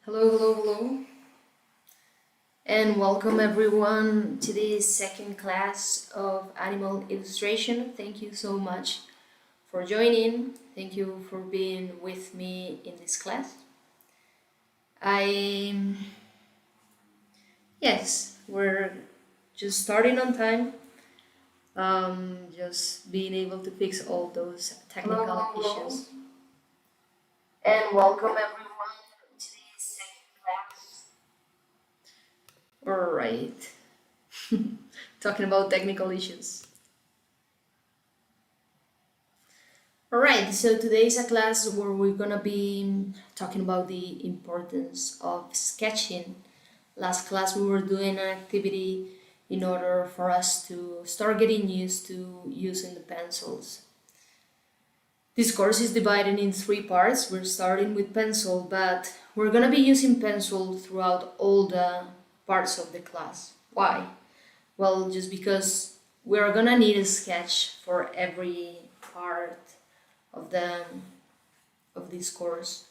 Hello, and welcome everyone to this second class of animal illustration. Thank you so much for joining. Thank you for being with me in this class. Yes, we're just starting on time. Just being able to fix all those technical issues. And welcome everyone to this second class. All right. Talking about technical issues. Alright, so today is a class where we're gonna be talking about the importance of sketching. Last class we were doing an activity in order for us to start getting used to using the pencils. This course is divided in 3 parts. We're starting with pencil, but we're gonna be using pencil throughout all the parts of the class. Why? Well, just because we're gonna need a sketch for every part of this course.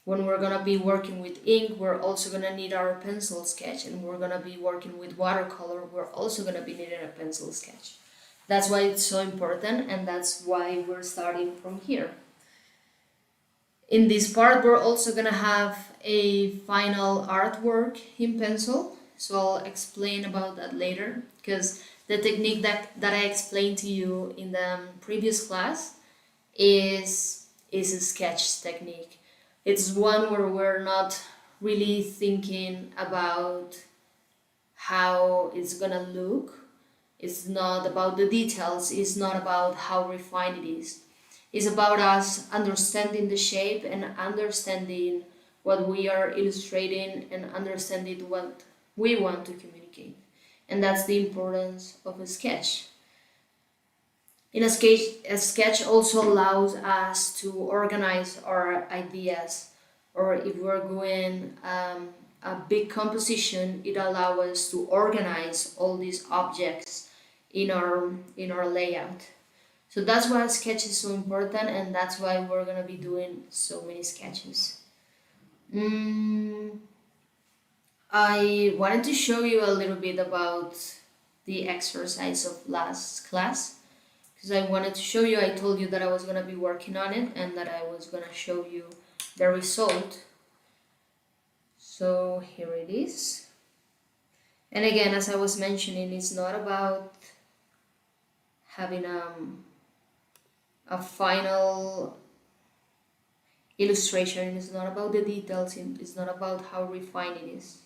When we're gonna be working with ink, we're also gonna need our pencil sketch, and we're gonna be working with watercolor, we're also gonna be needing a pencil sketch. That's why it's so important, and that's why we're starting from here. In this part, we're also gonna have a final artwork in pencil, so I'll explain about that later, because the technique that I explained to you in the previous class is a sketch technique. It's one where we're not really thinking about how it's gonna look. It's not about the details. It's not about how refined it is. It's about us understanding the shape and understanding what we are illustrating and understanding what we want to communicate. And that's the importance of a sketch. In a sketch also allows us to organize our ideas, or if we're doing a big composition, it allows us to organize all these objects in our layout. So that's why a sketch is so important, and that's why we're gonna be doing so many sketches. I wanted to show you a little bit about the exercise of last class, because I wanted to show you. I told you that I was going to be working on it and that I was going to show you the result. So here it is. And again, as I was mentioning, it's not about having a final illustration. It's not about the details. It's not about how refined it is.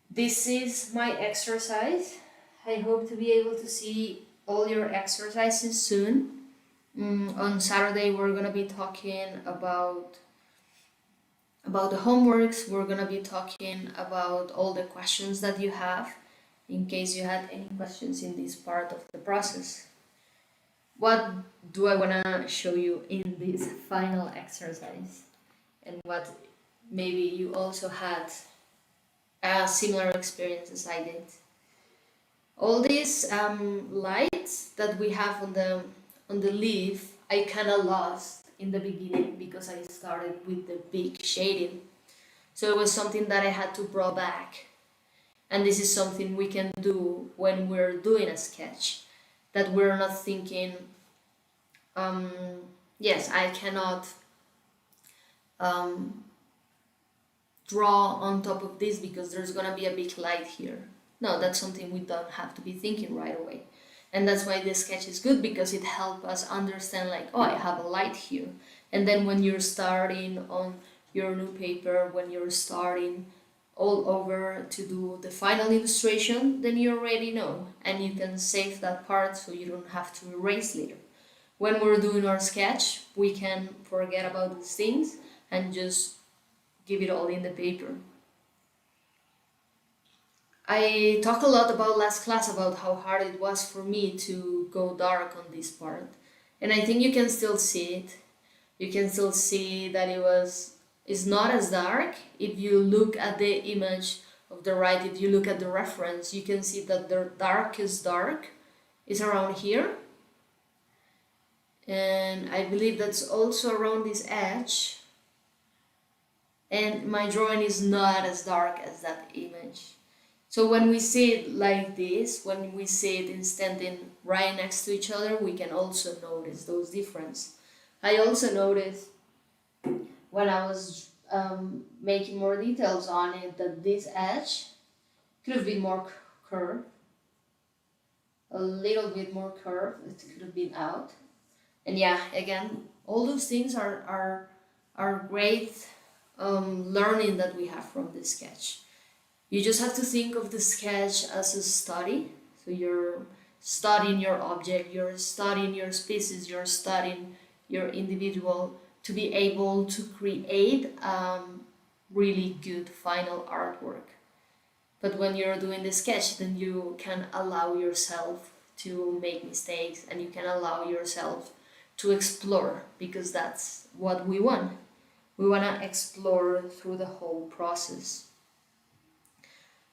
This is my exercise. I hope to be able to see all your exercises soon. On Saturday we're gonna be talking about the homeworks. We're gonna be talking about all the questions that you have, in case you had any questions in this part of the process. What do I wanna show you in this final exercise, and what maybe you also had a similar experience as I did. All these lights that we have on the leaf, I kind of lost in the beginning because I started with the big shading. So it was something that I had to draw back. And this is something we can do when we're doing a sketch, that we're not thinking, yes, I cannot draw on top of this because there's gonna be a big light here. No, that's something we don't have to be thinking right away. And that's why this sketch is good, because it helps us understand, like, oh, I have a light here. And then when you're starting on your new paper, when you're starting all over to do the final illustration, then you already know, and you can save that part so you don't have to erase later. When we're doing our sketch, we can forget about these things and just give it all in the paper. I talked a lot about last class about how hard it was for me to go dark on this part, and I think you can still see it. You can still see that it's not as dark. If you look at the image of the right, if you look at the reference, you can see that the darkest dark is around here, and I believe that's also around this edge, and my drawing is not as dark as that image. So when we see it like this, when we see it standing right next to each other, we can also notice those differences. I also noticed when I was making more details on it that this edge could have been more curved, a little bit more curved. It could have been out. And yeah, again, all those things are great learning that we have from this sketch. You just have to think of the sketch as a study. So you're studying your object, you're studying your species, you're studying your individual to be able to create really good final artwork. But when you're doing the sketch, then you can allow yourself to make mistakes and you can allow yourself to explore, because that's what we want. We want to explore through the whole process.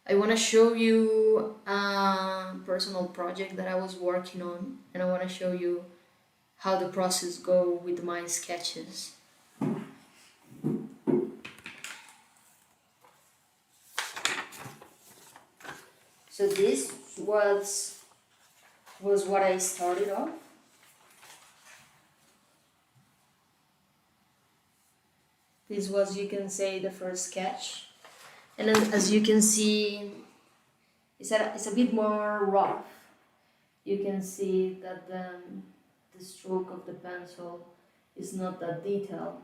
I want to show you a personal project that I was working on, and I want to show you how the process go with my sketches. So this was what I started off. This was, you can say, the first sketch. And then, as you can see, it's a bit more rough. You can see that the stroke of the pencil is not that detailed.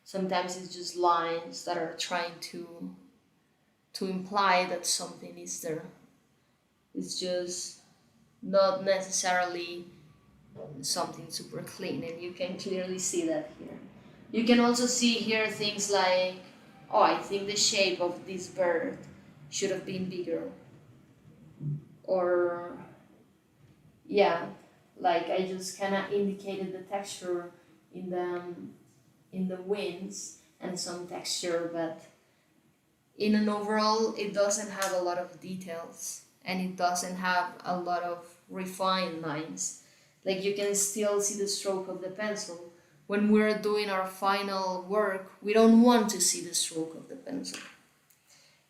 Sometimes it's just lines that are trying to imply that something is there. It's just not necessarily something super clean, and you can clearly see that here. You can also see here things like, oh, I think the shape of this bird should have been bigger. Or, yeah, like I just kind of indicated the texture in the wings and some texture, but in an overall, it doesn't have a lot of details and it doesn't have a lot of refined lines. Like you can still see the stroke of the pencil. When we're doing our final work, we don't want to see the stroke of the pencil.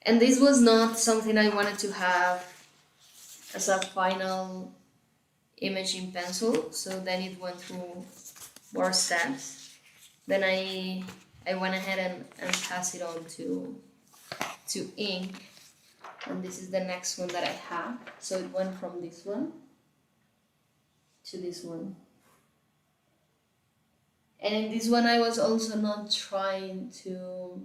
And this was not something I wanted to have as a final image in pencil, so then it went through more steps. Then I went ahead and passed it on to ink, and this is the next one that I have. So it went from this one to this one. And in this one I was also not trying to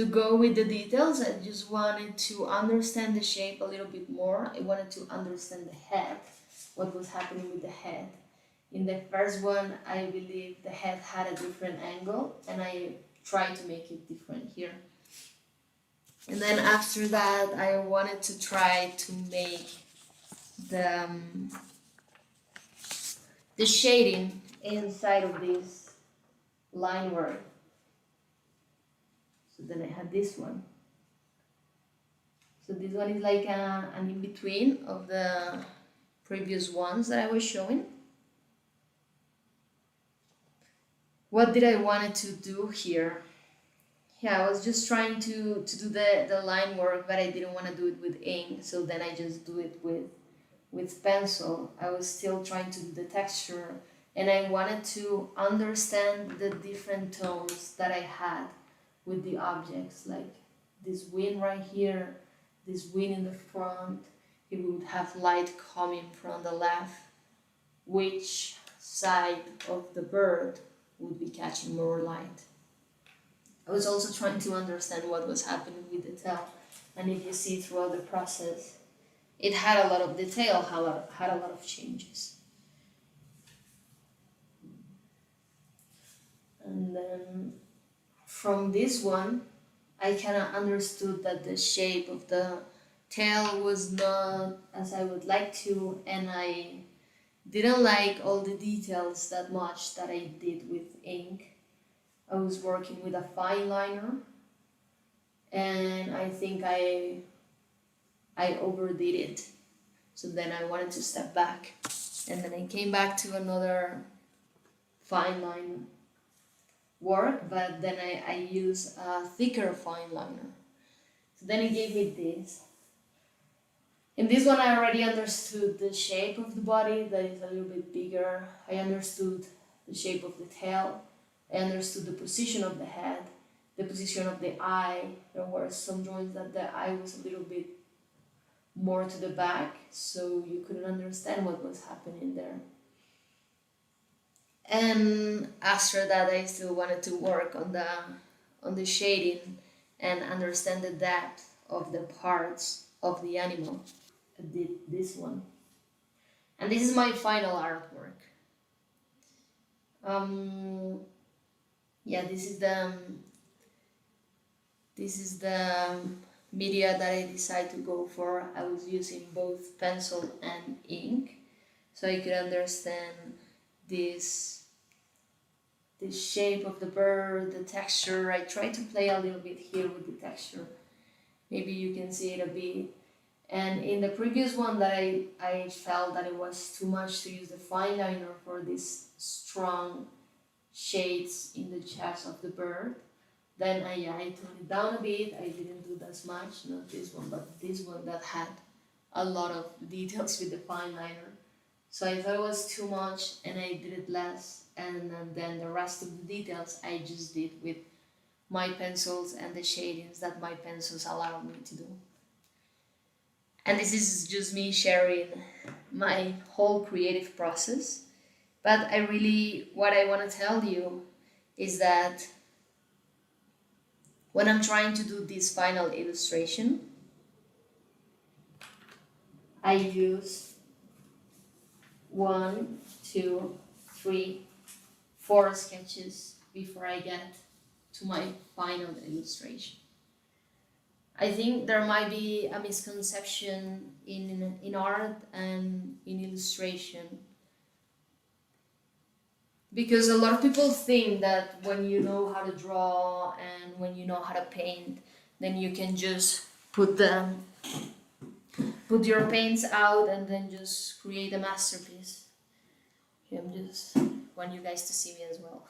go with the details. I just wanted to understand the shape a little bit more. I wanted to understand the head, what was happening with the head. In the first one, I believe the head had a different angle, and I tried to make it different here. And then after that, I wanted to try to make the shading inside of this line work. So then I had this one. So this one is like an in-between of the previous ones that I was showing. What did I wanted to do here? Yeah, I was just trying to do the line work, but I didn't want to do it with ink, so then I just do it with pencil. I was still trying to do the texture, and I wanted to understand the different tones that I had with the objects, like this wing right here, this wing in the front. It would have light coming from the left. Which side of the bird would be catching more light? I was also trying to understand what was happening with the tail, and if you see throughout the process, it had a lot of detail, had a lot of changes. And then from this one, I kind of understood that the shape of the tail was not as I would like to, and I didn't like all the details that much that I did with ink. I was working with a fine liner, and I think I overdid it. So then I wanted to step back, and then I came back to another fine line work, but then I use a thicker fine liner. So then it gave me this. In this one I already understood the shape of the body, that is a little bit bigger. I understood the shape of the tail. I understood the position of the head, the position of the eye. There were some drawings that the eye was a little bit more to the back, so you couldn't understand what was happening there. And after that I still wanted to work on the shading and understand the depth of the parts of the animal. I did this one. And this is my final artwork. Yeah, this is the media that I decided to go for. I was using both pencil and ink, so I could understand this the shape of the bird, the texture. I tried to play a little bit here with the texture. Maybe you can see it a bit. And in the previous one that I felt that it was too much to use the fine liner for these strong shades in the chest of the bird. Then I toned it down a bit. I didn't do that much, not this one, but this one that had a lot of details with the fine liner. So I thought it was too much and I did it less, and then the rest of the details I just did with my pencils and the shadings that my pencils allowed me to do. And this is just me sharing my whole creative process. But what I want to tell you is that when I'm trying to do this final illustration, I use 1, 2, 3, 4 sketches before I get to my final illustration. I think there might be a misconception in art and in illustration, because a lot of people think that when you know how to draw and when you know how to paint, then you can just put your paints out and then just create a masterpiece. Okay, I'm just want you guys to see me as well.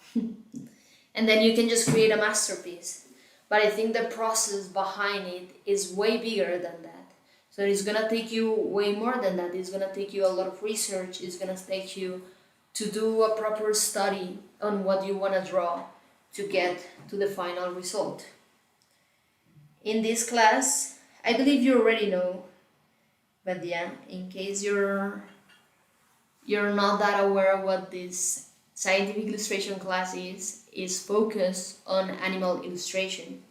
And then you can just create a masterpiece. But I think the process behind it is way bigger than that. So it's gonna take you way more than that. It's gonna take you a lot of research. It's gonna take you to do a proper study on what you wanna draw to get to the final result. In this class, I believe you already know, but yeah, in case you're not that aware of what this scientific illustration class is focused on animal illustration.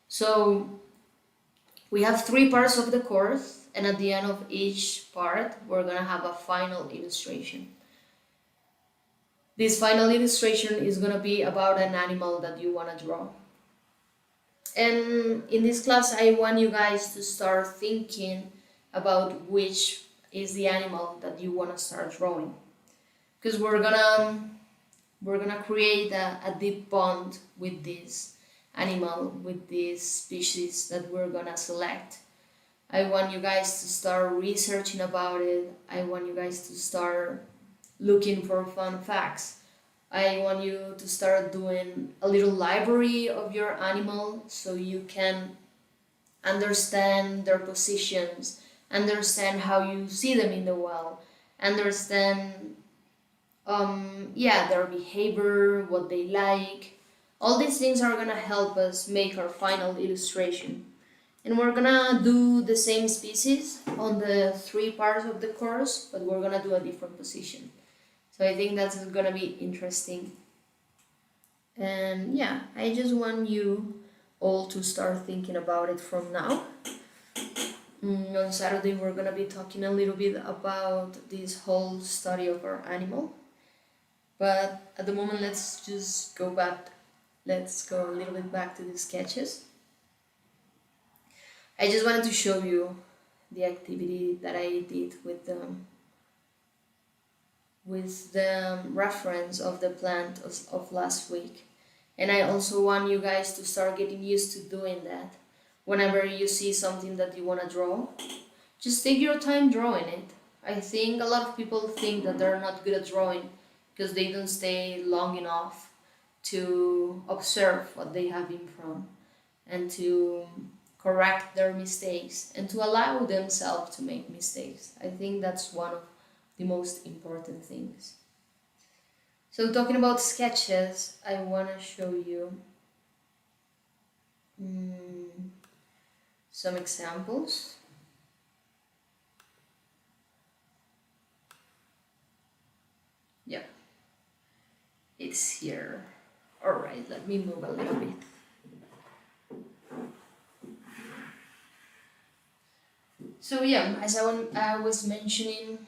So we have 3 parts of the course, and at the end of each part we're gonna have a final illustration. This final illustration is gonna be about an animal that you wanna draw. And in this class I want you guys to start thinking about which is the animal that you wanna start drawing, because we're gonna create a deep bond with this animal, with this species that we're gonna select. I want you guys to start researching about it. I want you guys to start looking for fun facts. I want you to start doing a little library of your animal so you can understand their positions, understand how you see them in the wild, understand their behavior, what they like. All these things are gonna help us make our final illustration. And we're gonna do the same species on the 3 parts of the course, but we're gonna do a different position. So I think that's gonna be interesting. And yeah, I just want you all to start thinking about it from now. On Saturday we're gonna be talking a little bit about this whole study of our animal. But at the moment, let's just go back. Let's go a little bit back to the sketches. I just wanted to show you the activity that I did with the reference of the plant of last week. And I also want you guys to start getting used to doing that. Whenever you see something that you want to draw, just take your time drawing it. I think a lot of people think that they're not good at drawing because they don't stay long enough to observe what they have in front and to correct their mistakes and to allow themselves to make mistakes. I think that's one of the most important things. So talking about sketches, I want to show you some examples. Yeah, it's here. All right, let me move a little bit. So yeah, as I was mentioning,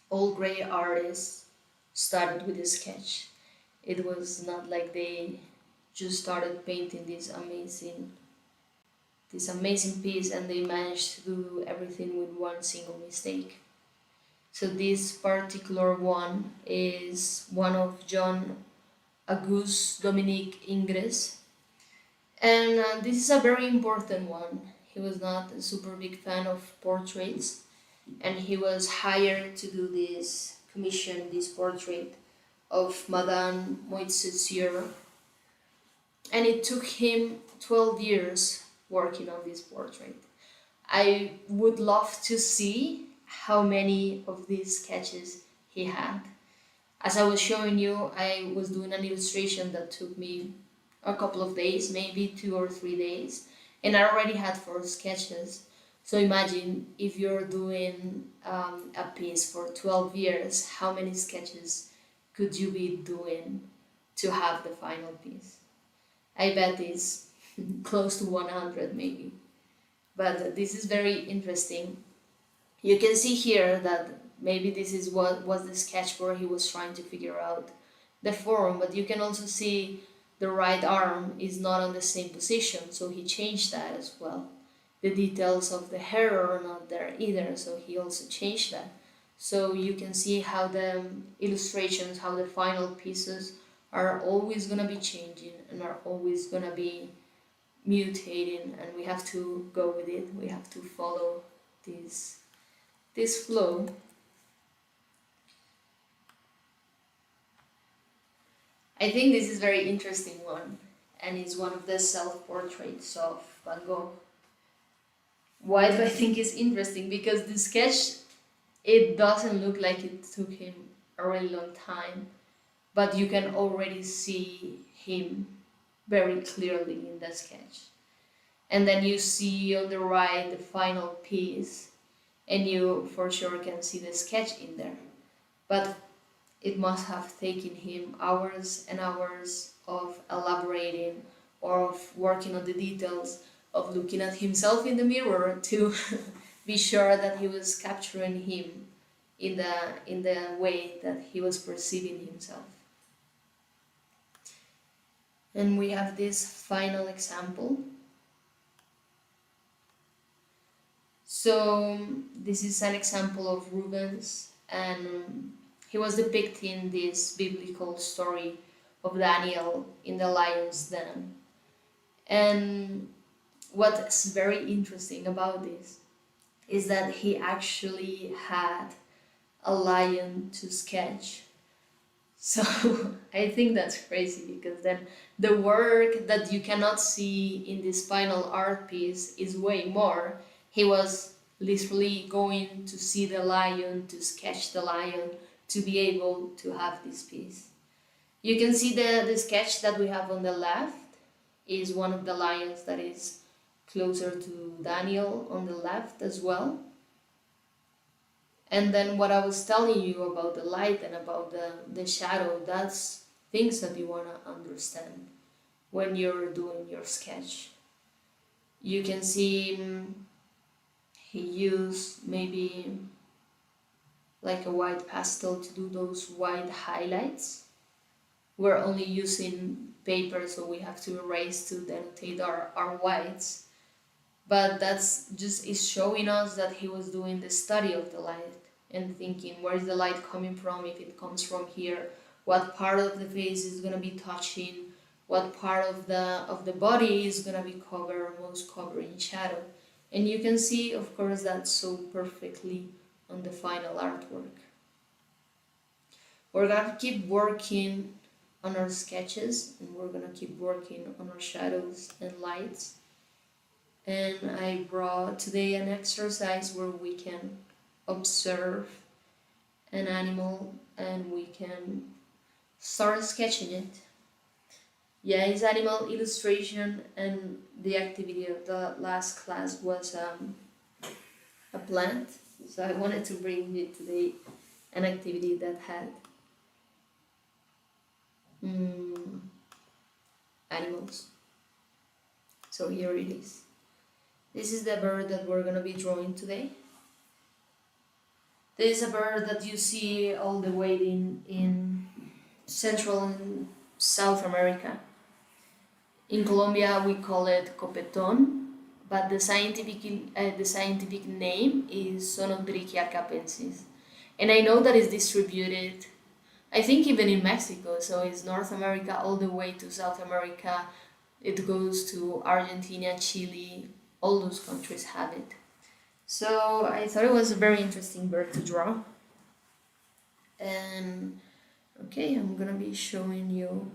all great artists started with a sketch. It was not like they just started painting this amazing piece and they managed to do everything with one single mistake. So this particular one is one of John Auguste Dominique Ingres, and this is a very important one. He was not a super big fan of portraits, and he was hired to do this portrait of Madame Moitessier, and it took him 12 years working on this portrait. I would love to see how many of these sketches he had. As I was showing you, I was doing an illustration that took me a couple of days, maybe 2 or 3 days, and I already had 4 sketches. So imagine if you're doing a piece for 12 years, how many sketches could you be doing to have the final piece? I bet it's close to 100 maybe. But this is very interesting. You can see here that maybe this is what was the sketch where he was trying to figure out the form, but you can also see the right arm is not on the same position, so he changed that as well. The details of the hair are not there either, so he also changed that. So you can see how the illustrations, how the final pieces are always going to be changing and are always going to be mutating, and we have to go with it. We have to follow this flow. I think this is very interesting one, and it's one of the self-portraits of Van Gogh. Why do I think it's interesting? Because the sketch, it doesn't look like it took him a really long time, but you can already see him very clearly in the sketch. And then you see on the right the final piece, and you for sure can see the sketch in there. But it must have taken him hours and hours of elaborating or of working on the details, of looking at himself in the mirror to be sure that he was capturing him in the way that he was perceiving himself. And we have this final example. So this is an example of Rubens, and he was depicting this biblical story of Daniel in the lion's den. And what's very interesting about this is that he actually had a lion to sketch. So I think that's crazy, because then the work that you cannot see in this final art piece is way more. He was literally going to see the lion, to sketch the lion, to be able to have this piece. You can see the sketch that we have on the left is one of the lions that is closer to Daniel on the left as well. And then what I was telling you about the light and about the shadow, that's things that you want to understand when you're doing your sketch. You can see he used maybe like a white pastel to do those white highlights. We're only using paper, so we have to erase to denotate our whites. But that's just is showing us that he was doing the study of the light and thinking, where is the light coming from? If it comes from here, what part of the face is going to be touching, what part of the body is going to be most covered in shadow. And you can see, of course, that so perfectly on the final artwork. We're gonna keep working on our sketches, and we're gonna keep working on our shadows and lights. And I brought today an exercise where we can observe an animal and we can start sketching it. Yeah, it's animal illustration, and the activity of the last class was a plant. So I wanted to bring you today an activity that had animals. So here it is. This is the bird that we're gonna be drawing today. This is a bird that you see all the way in Central and South America. In Colombia we call it copeton, but the scientific name is Sonodrichia capensis. And I know that it's distributed, I think even in Mexico, so it's North America all the way to South America. It goes to Argentina, Chile, all those countries have it. So I thought it was a very interesting bird to draw. And okay, I'm gonna be showing you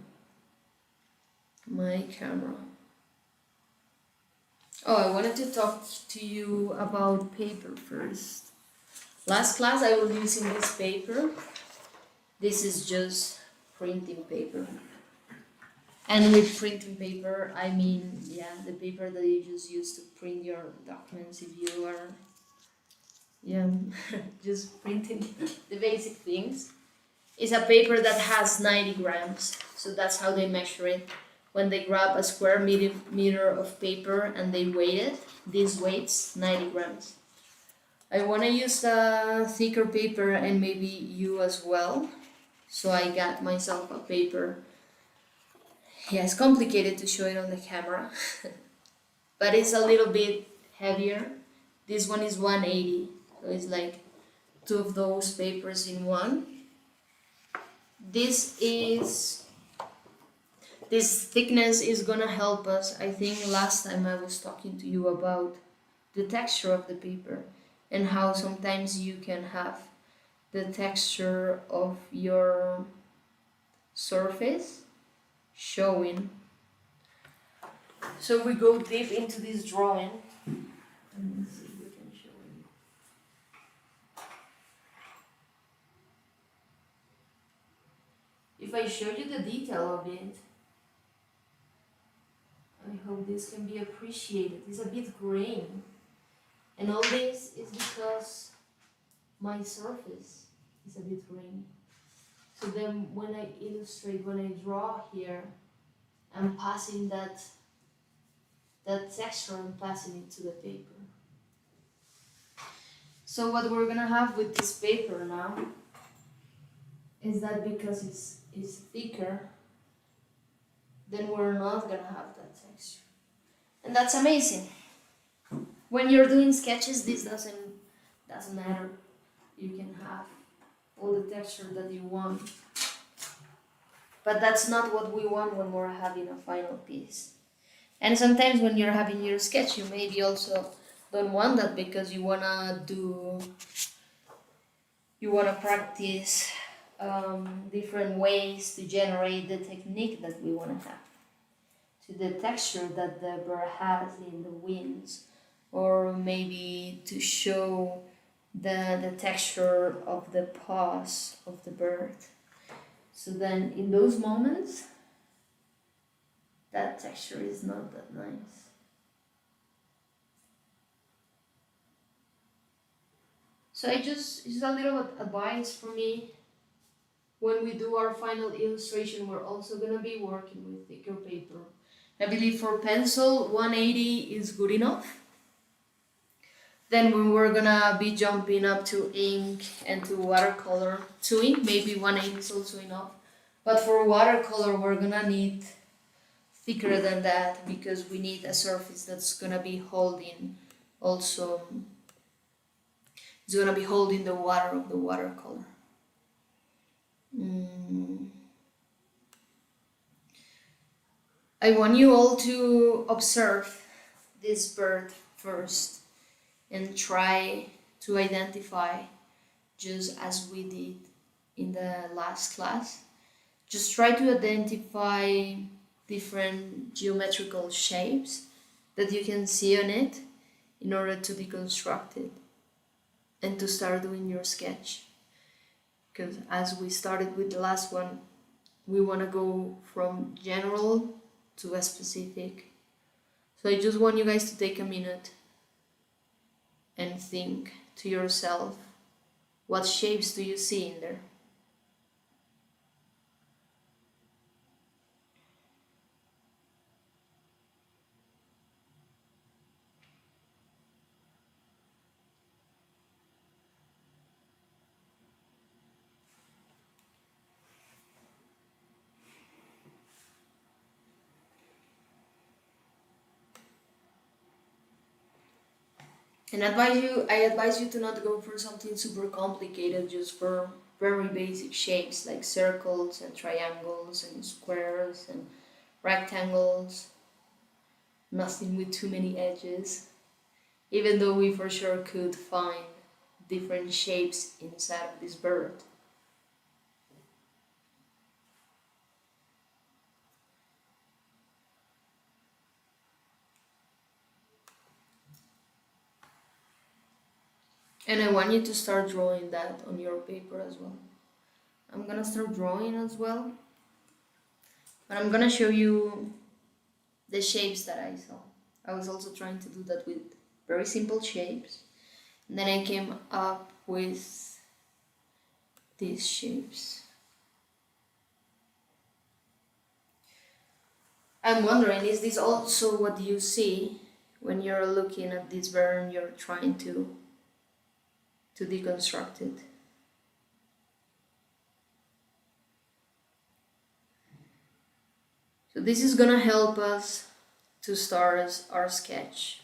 my camera. Oh, I wanted to talk to you about paper first. Last class I was using this paper. This is just printing paper. And with printing paper, I mean, yeah, the paper that you just use to print your documents if you are, yeah, just printing the basic things. It's a paper that has 90 grams, so that's how they measure it. When they grab a square meter of paper and they weigh it, this weighs 90 grams. I want to use a thicker paper and maybe you as well. So I got myself a paper. Yeah, it's complicated to show it on the camera, but it's a little bit heavier. This one is 180, so it's like two of those papers in one. This thickness is gonna help us. I think last time I was talking to you about the texture of the paper and how sometimes you can have the texture of your surface showing. So we go deep into this drawing. Let me see if we can show you. If I show you the detail of it, I hope this can be appreciated. It's a bit grain. And all this is because my surface is a bit grainy. So then when I illustrate, when I draw here, I'm passing that texture, I'm passing it to the paper. So what we're gonna have with this paper now is that because it's thicker, then we're not gonna have that texture. And that's amazing. When you're doing sketches, this doesn't matter. You can have all the texture that you want. But that's not what we want when we're having a final piece. And sometimes when you're having your sketch, you maybe also don't want that because you wanna practice different ways to generate the technique that we wanna have. To the texture that the bird has in the wings, or maybe to show the texture of the paws of the bird. So then in those moments, that texture is not that nice. So it's a little advice for me. When we do our final illustration, we're also gonna be working with thicker paper. I believe for pencil, 180 is good enough. Then when we're gonna be jumping up to ink and to watercolor, to ink, maybe 180 is also enough. But for watercolor, we're gonna need thicker than that because we need a surface that's gonna be holding also, it's gonna be holding the water of the watercolor. I want you all to observe this bird first and try to identify, just as we did in the last class. Just try to identify different geometrical shapes that you can see on it in order to deconstruct it and to start doing your sketch. Because as we started with the last one, we want to go from general to a specific. So I just want you guys to take a minute and think to yourself, what shapes do you see in there? And I advise you to not go for something super complicated, just for very basic shapes like circles and triangles and squares and rectangles. Nothing with too many edges, even though we for sure could find different shapes inside of this bird. And I want you to start drawing that on your paper as well. I'm gonna start drawing as well, but I'm gonna show you the shapes that I saw. I was also trying to do that with very simple shapes. And then I came up with these shapes. I'm wondering, is this also what you see when you're looking at this bird and you're trying to deconstruct it? So this is gonna help us to start our sketch.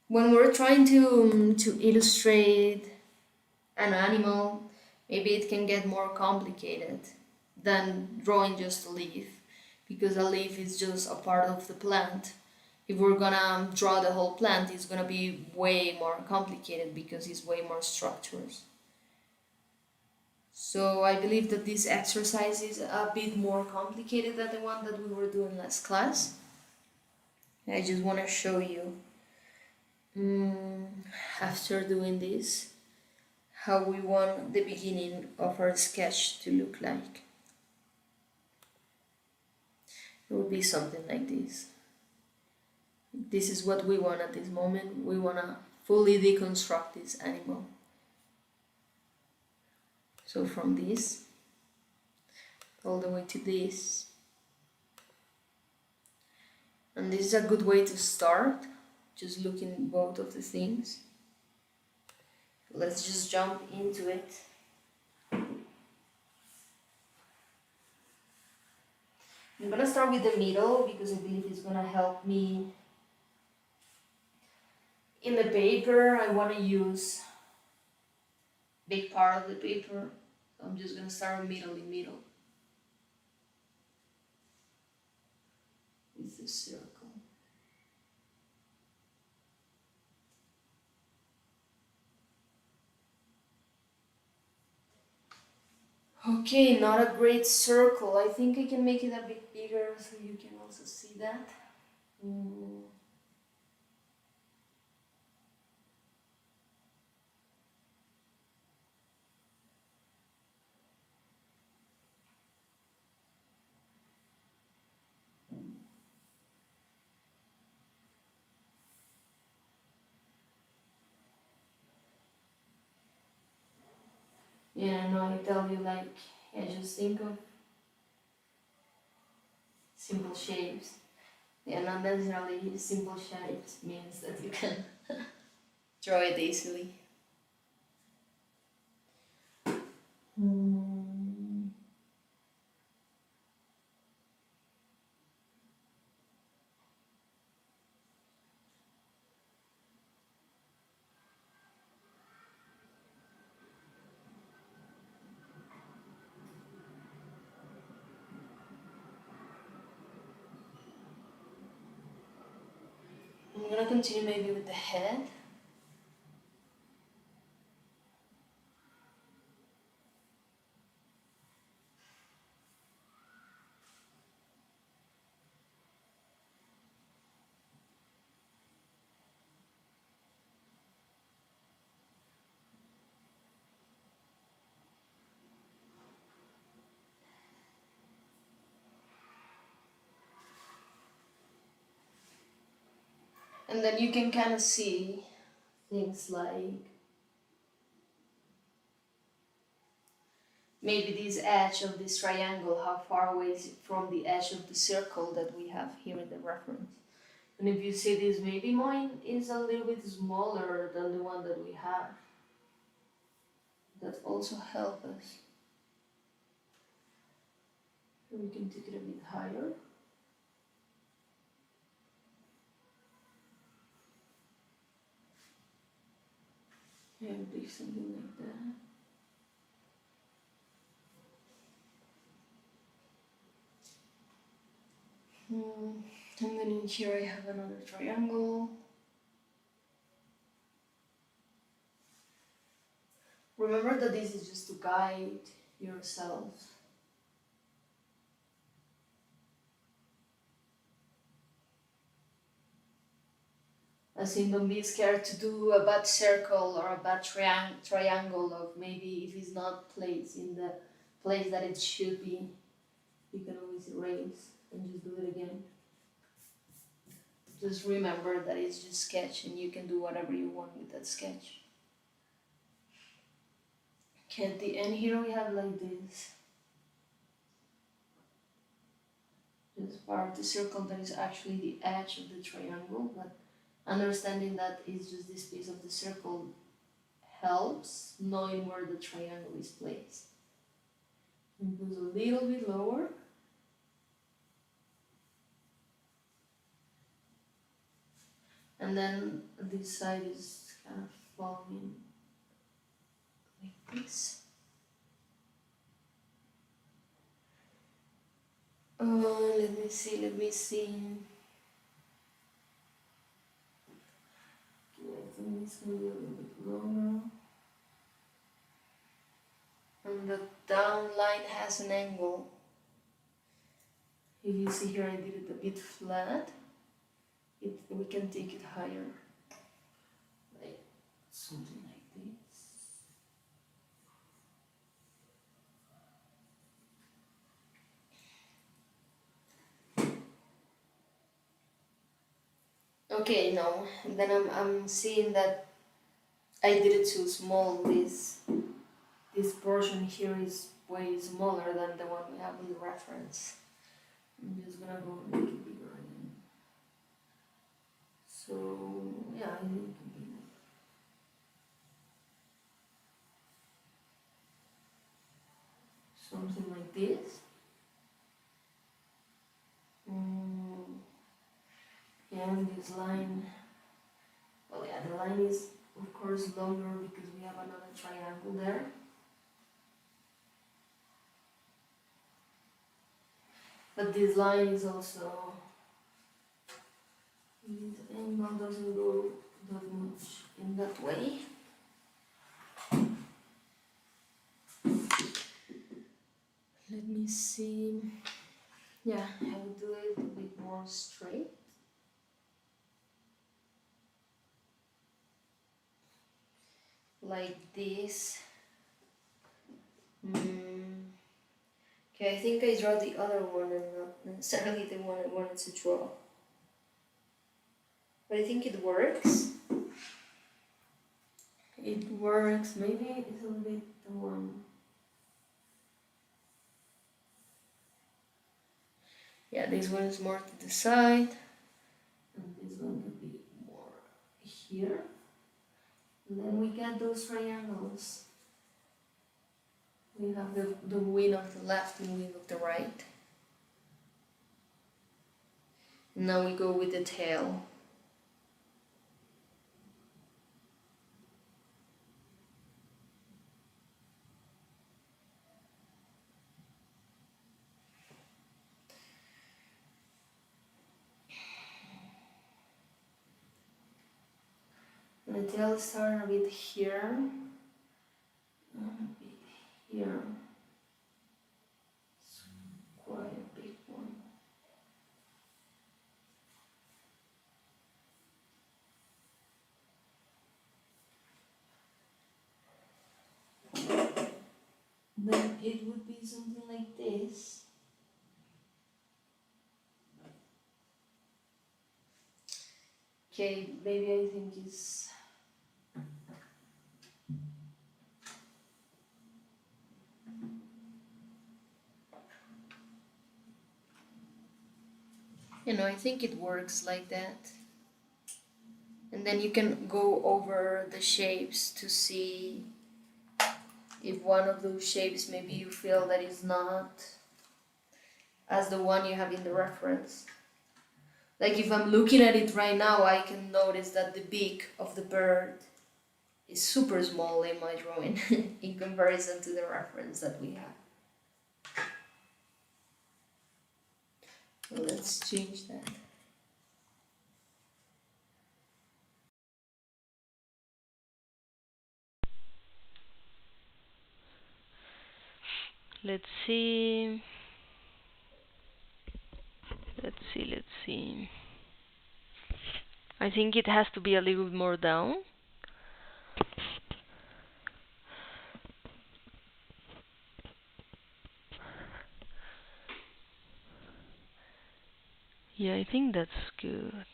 When we're trying to illustrate an animal, maybe it can get more complicated than drawing just a leaf, because a leaf is just a part of the plant. If we're gonna draw the whole plant, it's gonna be way more complicated because it's way more structures. So I believe that this exercise is a bit more complicated than the one that we were doing last class. I just want to show you, after doing this, how we want the beginning of our sketch to look like. It will be something like this. This is what we want at this moment. We want to fully deconstruct this animal. So from this all the way to this. And this is a good way to start, just looking both of the things. Let's just jump into it. I'm gonna start with the middle because I believe it's gonna help me. In the paper, I want to use big part of the paper, so I'm just gonna start middle in middle with the circle. Okay, not a great circle. I think I can make it a bit bigger so you can also see that. Yeah, no, I tell you, like, yeah, just think of simple shapes. Yeah, not necessarily simple shapes means that you can draw it easily. I'm gonna continue maybe with the head. And then you can kind of see things like maybe this edge of this triangle, how far away is it from the edge of the circle that we have here in the reference. And if you see this, maybe mine is a little bit smaller than the one that we have. That also helps us. And we can take it a bit higher. Maybe something like that. And then in here I have another triangle. Remember that this is just to guide yourself. As in, don't be scared to do a bad circle or a bad triangle of maybe if it's not placed in the place that it should be. You can always erase and just do it again. Just remember that it's just sketch and you can do whatever you want with that sketch. Okay, at the end here we have like this. This part of the circle that is actually the edge of the triangle, but understanding that it's just this piece of the circle helps knowing where the triangle is placed. It goes a little bit lower. And then this side is kind of following like this. Let me see. Okay, I think this will be a little bit longer. And the down line has an angle. If you see here, I did it a bit flat. We can take it higher, like something like this. Okay, no. And then I'm seeing that I did it too small. This portion here is way smaller than the one we have in the reference. I'm just gonna go and make it bigger again. So yeah, I think it can be something like this. Yeah, and this line, well yeah, the line is of course longer because we have another triangle there. But this line is also, this angle doesn't go that much in that way. Let me see. Yeah, I will do it a bit more straight. Like this. Okay, I think I draw the other one and not necessarily the one I wanted to draw. But I think it works. It works. Maybe it's a little bit the one. Yeah, this one is more to the side. And this one could be more here. And then we get those triangles. We have the wing of the left and wing of the right. Now we go with the tail. And the tail starts a bit here. A bit here. It's quite a big one. Then it would be something like this. Okay, maybe I think it's... I think it works like that. And then you can go over the shapes to see if one of those shapes maybe you feel that is not as the one you have in the reference. Like if I'm looking at it right now, I can notice that the beak of the bird is super small in my drawing in comparison to the reference that we have. So let's change that. Let's see. Let's see. I think it has to be a little more down. Yeah, I think that's good.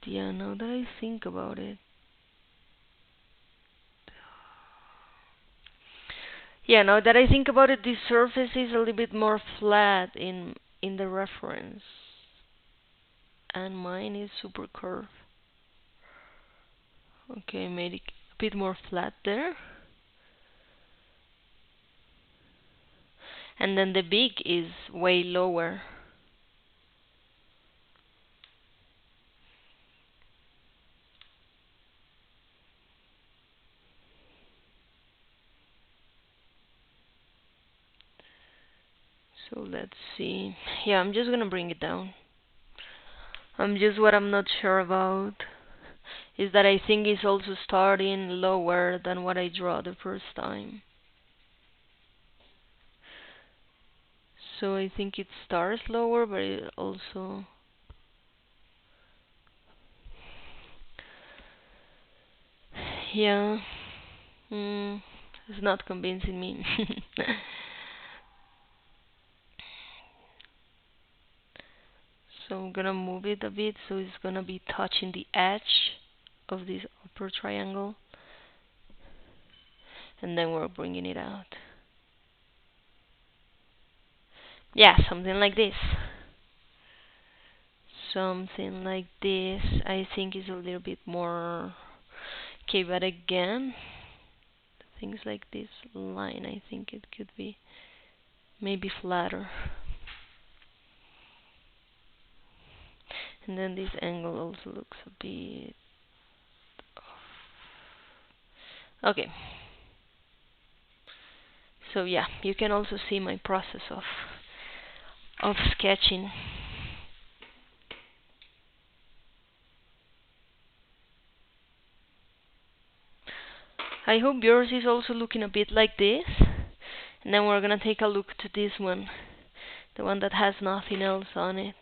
Yeah, now that I think about it. Yeah, now that I think about it, this surface is a little bit more flat in the reference. And mine is super curved. Okay, made it a bit more flat there. And then the beak is way lower. So let's see. Yeah, I'm just gonna bring it down. What I'm not sure about is that I think it's also starting lower than what I draw the first time. So I think it starts lower, but it also... Yeah. It's not convincing me. So I'm gonna move it a bit so it's gonna be touching the edge of this upper triangle. And then we're bringing it out. Yeah, something like this. Something like this, I think is a little bit more... Okay, but again, things like this line, I think it could be maybe flatter. And then this angle also looks a bit off. Okay. So yeah, you can also see my process of sketching. I hope yours is also looking a bit like this. And then we're gonna take a look to this one, the one that has nothing else on it,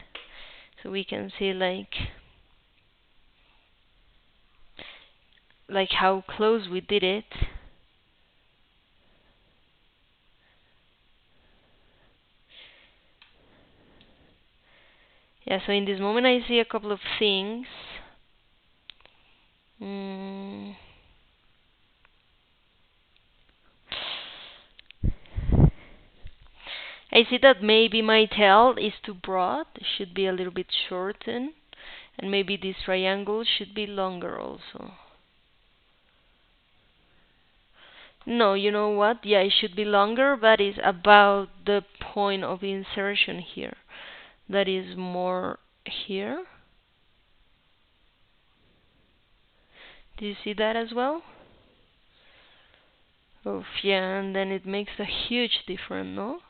so we can see like how close we did it. Yeah, so in this moment I see a couple of things. I see that maybe my tail is too broad, it should be a little bit shortened, and maybe this triangle should be longer also. No, you know what? Yeah, it should be longer, but it's about the point of insertion here. That is more here. Do you see that as well? Oh, yeah, and then it makes a huge difference, no?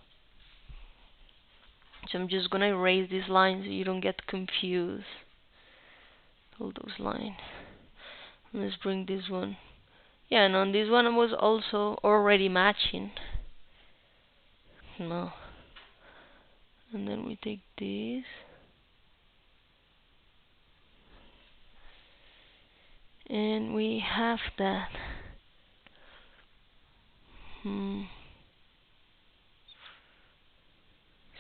So I'm just gonna erase these lines so you don't get confused. All those lines. Let's bring this one. Yeah, and on this one I was also already matching. No. And then we take this. And we have that.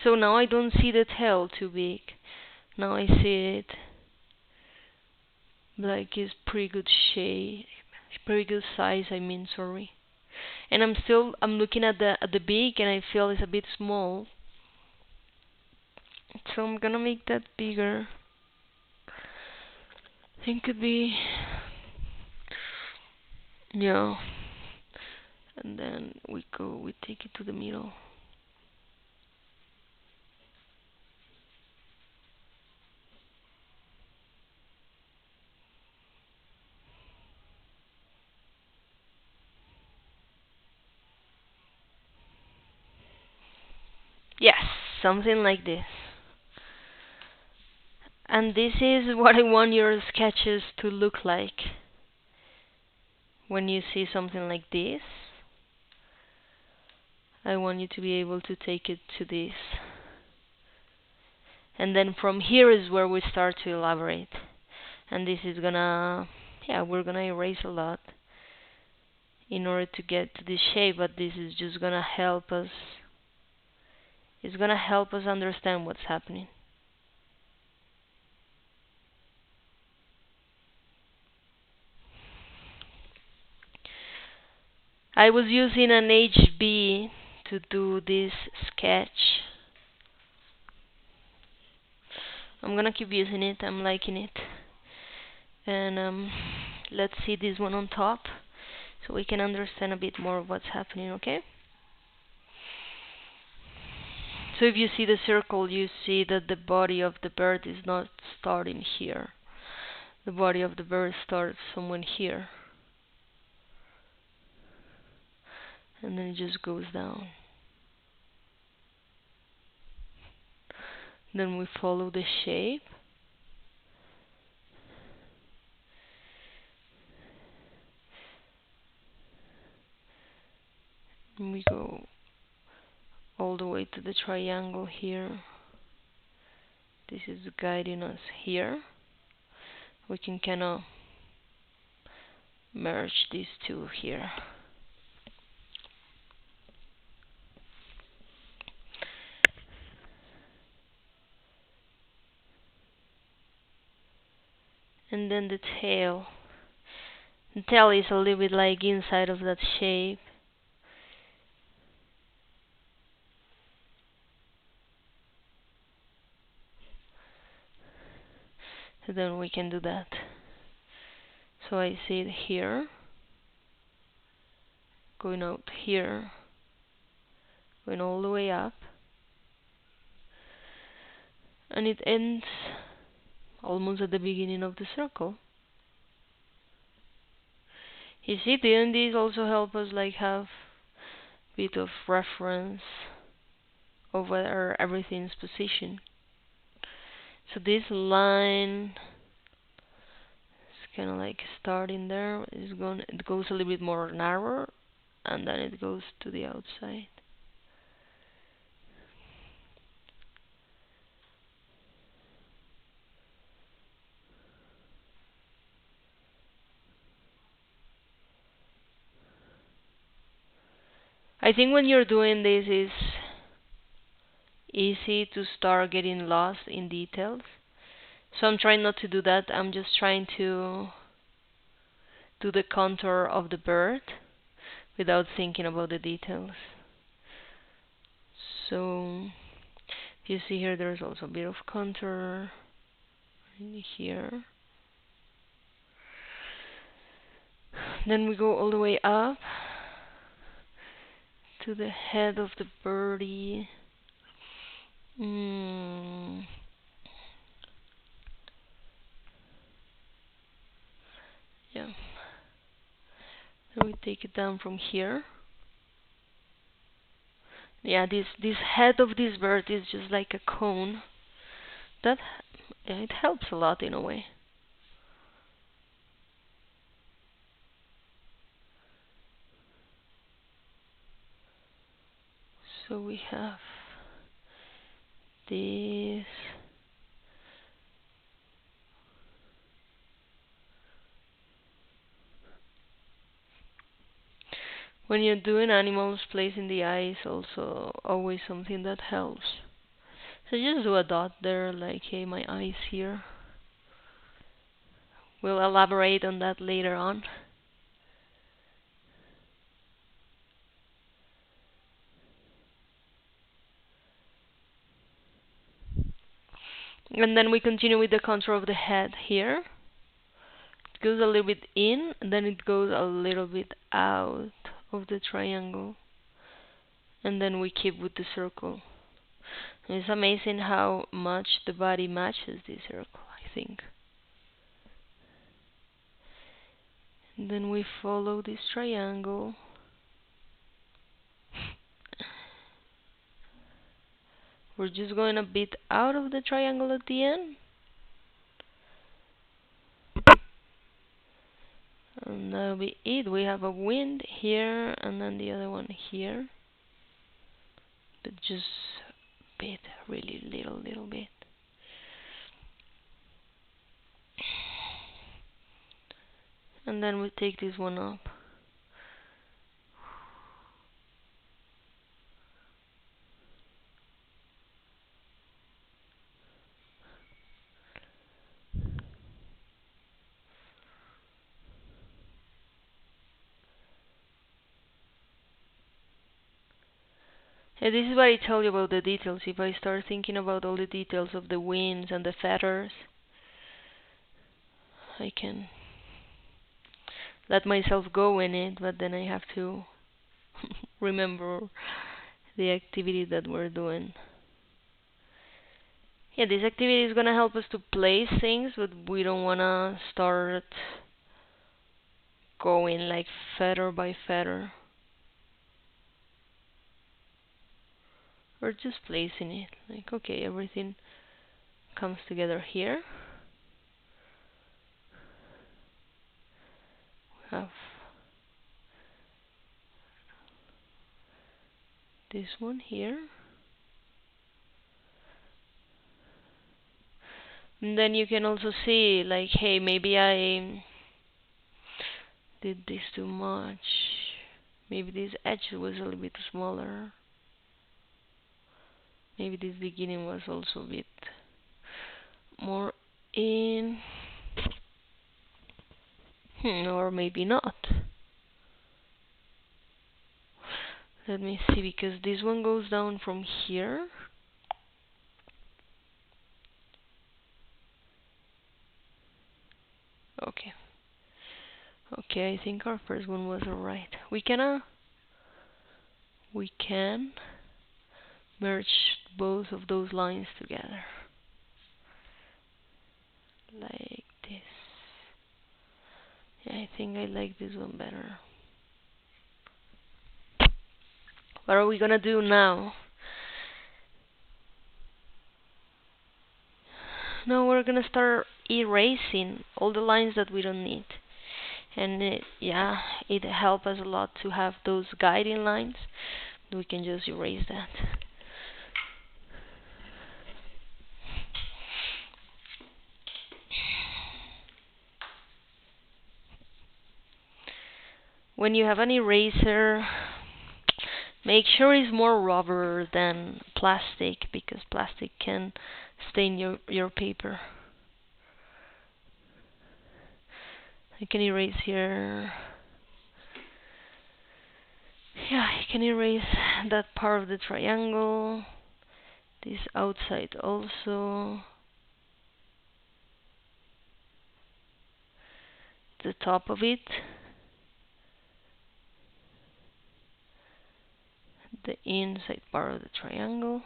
So now I don't see the tail too big. Now I see it Like it's pretty good shape, pretty good size. I mean, sorry. And I'm looking at the beak, and I feel it's a bit small. So I'm gonna make that bigger. I think could be, yeah. And then we take it to the middle. Yes, something like this. And this is what I want your sketches to look like. When you see something like this, I want you to be able to take it to this. And then from here is where we start to elaborate. And this is gonna, yeah, we're gonna erase a lot in order to get to this shape, but this is just gonna help us. It's gonna help us understand what's happening. I was using an HB to do this sketch. I'm gonna keep using it. I'm liking it. And let's see this one on top so we can understand a bit more of what's happening, okay? So if you see the circle, you see that the body of the bird is not starting here. The body of the bird starts somewhere here. And then it just goes down. Then we follow the shape. And we go all the way to the triangle here. This is guiding us here. We can kind of merge these two here. And then the tail. The tail is a little bit like inside of that shape. So then we can do that. So I see it here, going out here, going all the way up, and it ends almost at the beginning of the circle. You see, doing this also help us like have a bit of reference over everything's position. So this line is kind of like starting there. It goes a little bit more narrow, and then it goes to the outside. I think when you're doing this, is easy to start getting lost in details. So I'm trying not to do that. I'm just trying to do the contour of the bird without thinking about the details. So you see here, there's also a bit of contour in here. Then we go all the way up to the head of the birdie. Yeah. Then we take it down from here. Yeah, this head of this bird is just like a cone. That, yeah, it helps a lot in a way. So we have this. When you're doing animals, placing the eye is also always something that helps. So just do a dot there, like, hey, my eye's here. We'll elaborate on that later on. And then we continue with the contour of the head here. It goes a little bit in, and then it goes a little bit out of the triangle. And then we keep with the circle. And it's amazing how much the body matches this circle, I think. And then we follow this triangle. We're just going a bit out of the triangle at the end. And that'll be it. We have a wind here and then the other one here. But just a bit, really little bit. And then we take this one up. Yeah, this is what I tell you about the details. If I start thinking about all the details of the wings and the feathers, I can let myself go in it, but then I have to remember the activity that we're doing. Yeah, this activity is gonna help us to place things, but we don't wanna start going like feather by feather. We're just placing it. Like, okay, everything comes together here. We have this one here. And then you can also see, like, hey, maybe I did this too much. Maybe this edge was a little bit smaller. Maybe this beginning was also a bit more in. Or maybe not. Let me see, because this one goes down from here. Okay. Okay, I think our first one was alright. We can merge both of those lines together. Like this. Yeah, I think I like this one better. What are we gonna do now? Now we're gonna start erasing all the lines that we don't need. And it helps us a lot to have those guiding lines. We can just erase that. When you have an eraser, make sure it's more rubber than plastic, because plastic can stain your paper. I can erase here. Yeah, I can erase that part of the triangle. This outside also. The top of it. The inside part of the triangle.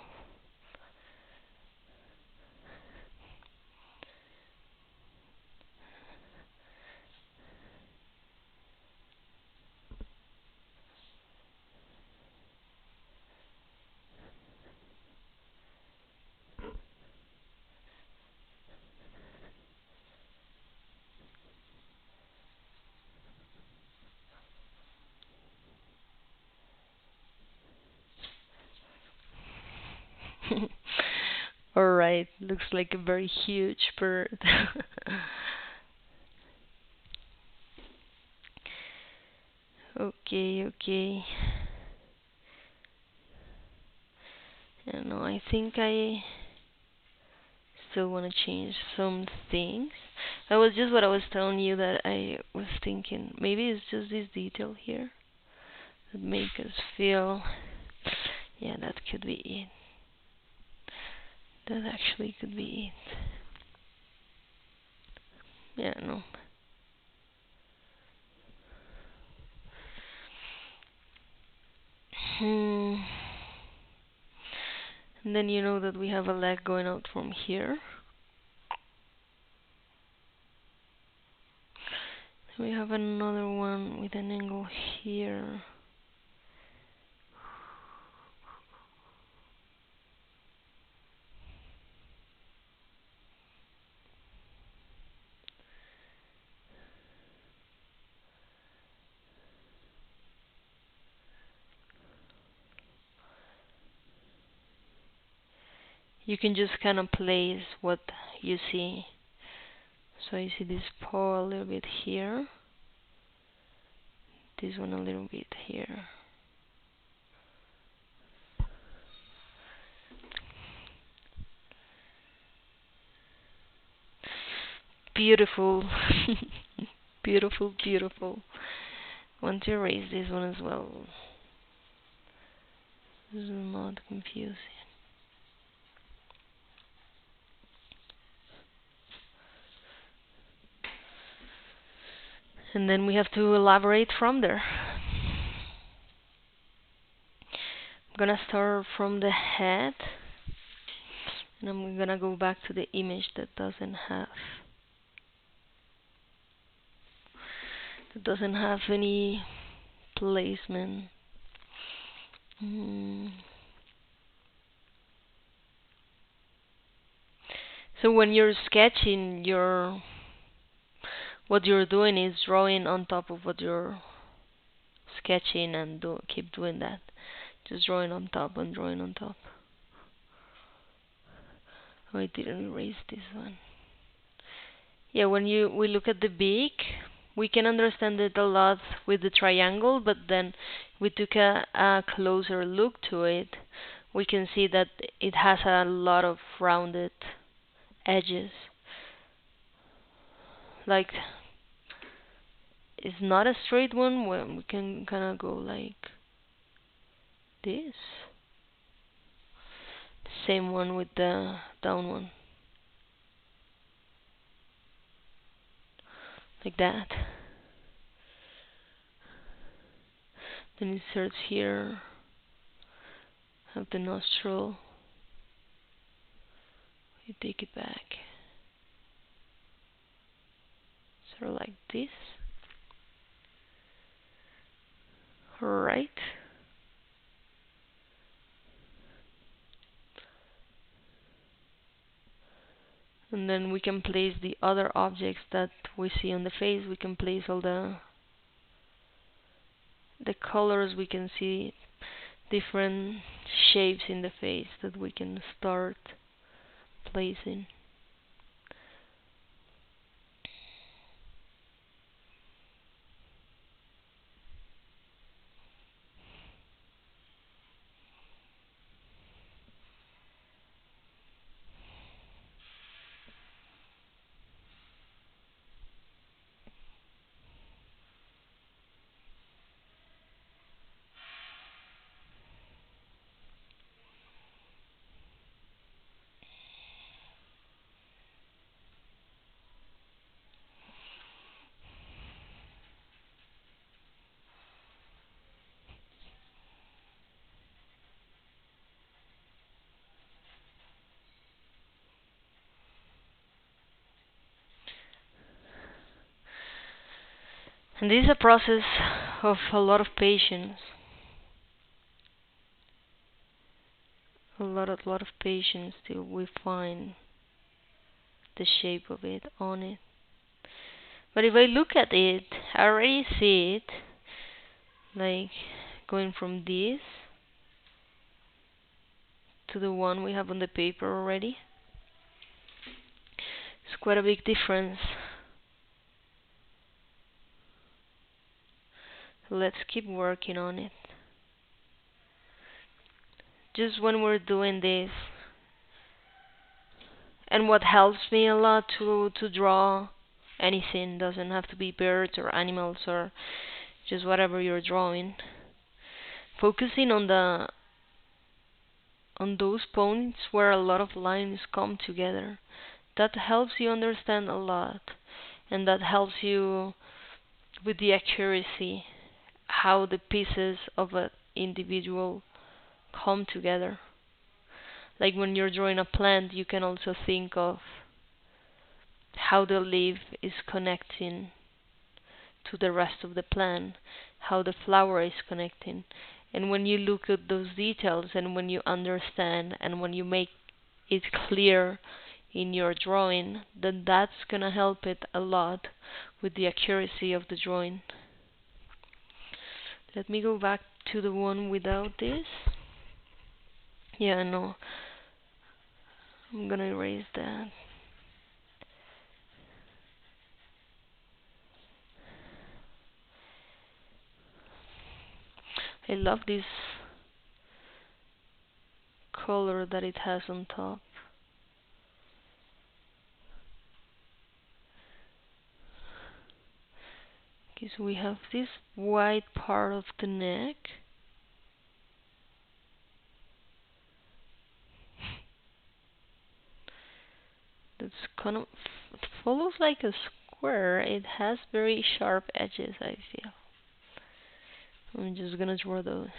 Alright, looks like a very huge bird. Okay. I think I still want to change some things. That was just what I was telling you that I was thinking. Maybe it's just this detail here that make us feel. Yeah, that could be it. That actually could be it. Yeah, no. Hmm. And then you know that we have a leg going out from here. We have another one with an angle here. You can just kind of place what you see. So you see this paw a little bit here, this one a little bit here. Beautiful. Beautiful, beautiful. Want to erase this one as well. This is not confusing. And then we have to elaborate from there. I'm gonna start from the head, and I'm gonna go back to the image that doesn't have any placement. So when you're sketching, what you're doing is drawing on top of what you're sketching, and keep doing that. Just drawing on top and drawing on top. Oh, I didn't erase this one. Yeah, when we look at the beak, we can understand it a lot with the triangle, but then we took a closer look to it, we can see that it has a lot of rounded edges. Like, it's not a straight one when we can kind of go like this. Same one with the down one. Like that. Then it starts here. Have the nostril. You take it back. Sort of like this. Right. And then we can place the other objects that we see on the face. We can place all the colors. We can see different shapes in the face that we can start placing. And this is a process of a lot of patience. A lot of patience till we find the shape of it on it. But if I look at it, I already see it, like going from this to the one we have on the paper already. It's quite a big difference. Let's keep working on it. Just when we're doing this, And what helps me a lot to draw anything, doesn't have to be birds or animals or just whatever you're drawing. Focusing on those points where a lot of lines come together. That helps you understand a lot, and that helps you with the accuracy, how the pieces of an individual come together. Like when you're drawing a plant, you can also think of how the leaf is connecting to the rest of the plant, how the flower is connecting. And when you look at those details and when you understand and when you make it clear in your drawing, then that's going to help it a lot with the accuracy of the drawing. Let me go back to the one without this. Yeah, no, I'm gonna erase that. I love this color that it has on top. Okay, so we have this white part of the neck. That's kind of, it follows like a square. It has very sharp edges, I feel. I'm just gonna draw those.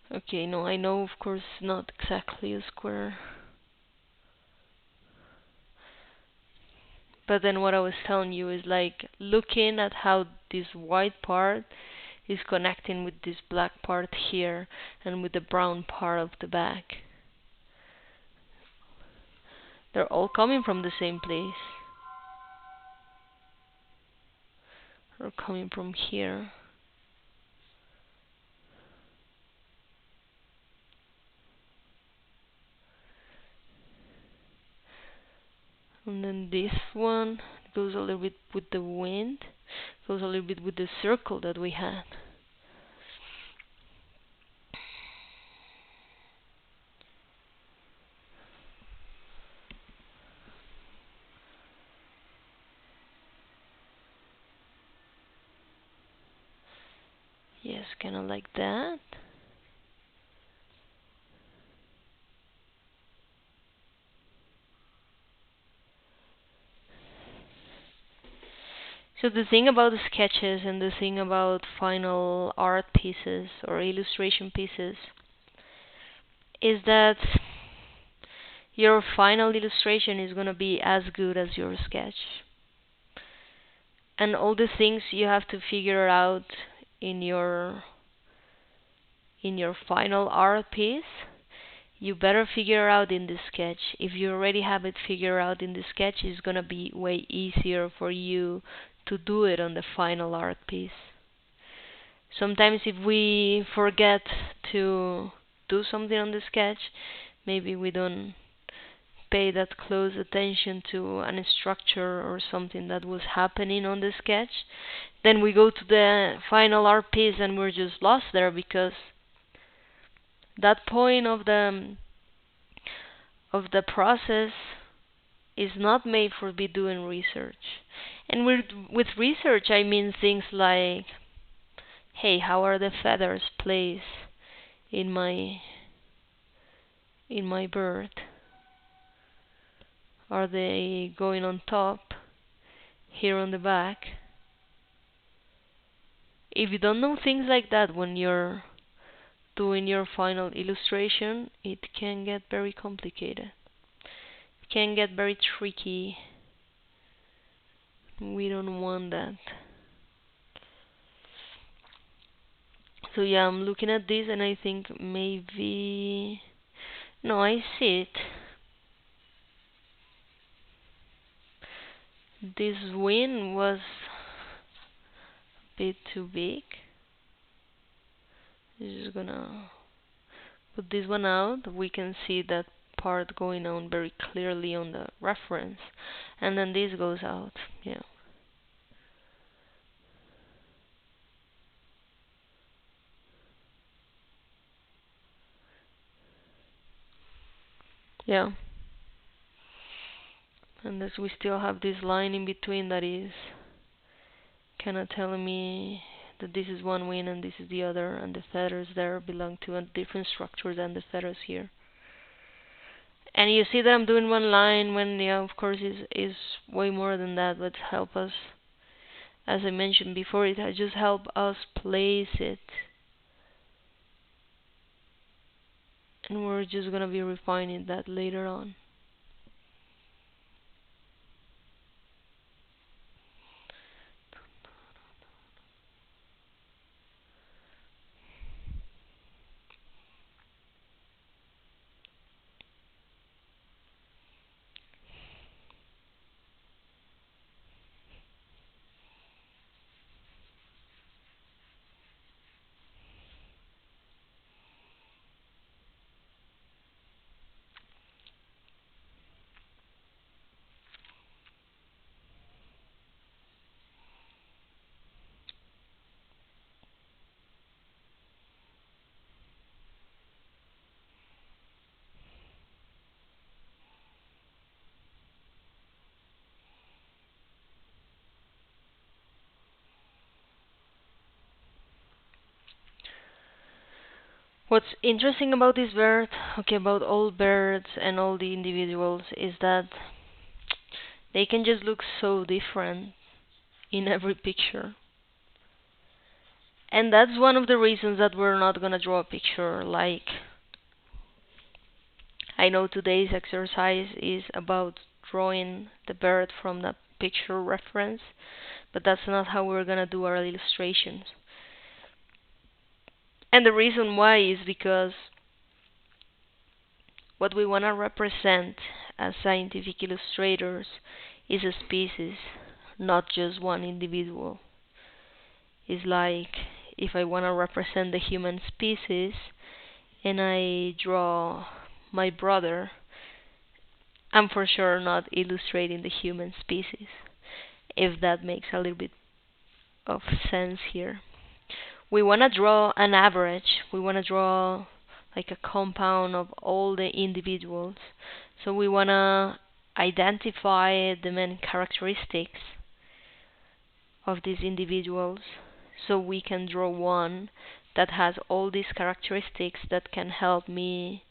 Okay, no, I know of course not exactly a square. But then what I was telling you is like looking at how this white part is connecting with this black part here and with the brown part of the back. They're all coming from the same place. They're coming from here. And then this one goes a little bit with the wind, goes a little bit with the circle that we had. Yes, kind of like that. So the thing about the sketches and the thing about final art pieces or illustration pieces is that your final illustration is going to be as good as your sketch. And all the things you have to figure out in your final art piece, you better figure out in the sketch. If you already have it figured out in the sketch, it's gonna be way easier for you to do it on the final art piece. Sometimes if we forget to do something on the sketch, maybe we don't pay that close attention to a structure or something that was happening on the sketch, then we go to the final art piece and we're just lost there because that point of the process is not made for be doing research. And with research I mean things like, hey, how are the feathers placed in my bird? Are they going on top, here on the back? If you don't know things like that when you're doing your final illustration, it can get very complicated. It can get very tricky. We don't want that. So yeah, I'm looking at this and I think maybe... No, I see it. This wing was a bit too big. Just gonna put this one out. We can see that part going on very clearly on the reference. And then this goes out. Yeah. Yeah. Unless we still have this line in between that is kind of telling me that this is one wing and this is the other, and the feathers there belong to a different structure than the feathers here. And you see that I'm doing one line when, yeah, of course, is way more than that, but help us, as I mentioned before, it has just help us place it. And we're just gonna be refining that later on. What's interesting about this bird, okay, about all birds and all the individuals, is that they can just look so different in every picture. And that's one of the reasons that we're not gonna draw a picture like, I know today's exercise is about drawing the bird from the picture reference, but that's not how we're gonna do our illustrations. And the reason why is because what we want to represent as scientific illustrators is a species, not just one individual. It's like if I want to represent the human species and I draw my brother, I'm for sure not illustrating the human species, if that makes a little bit of sense here. We want to draw an average. We want to draw like a compound of all the individuals. So we want to identify the main characteristics of these individuals so we can draw one that has all these characteristics that can help me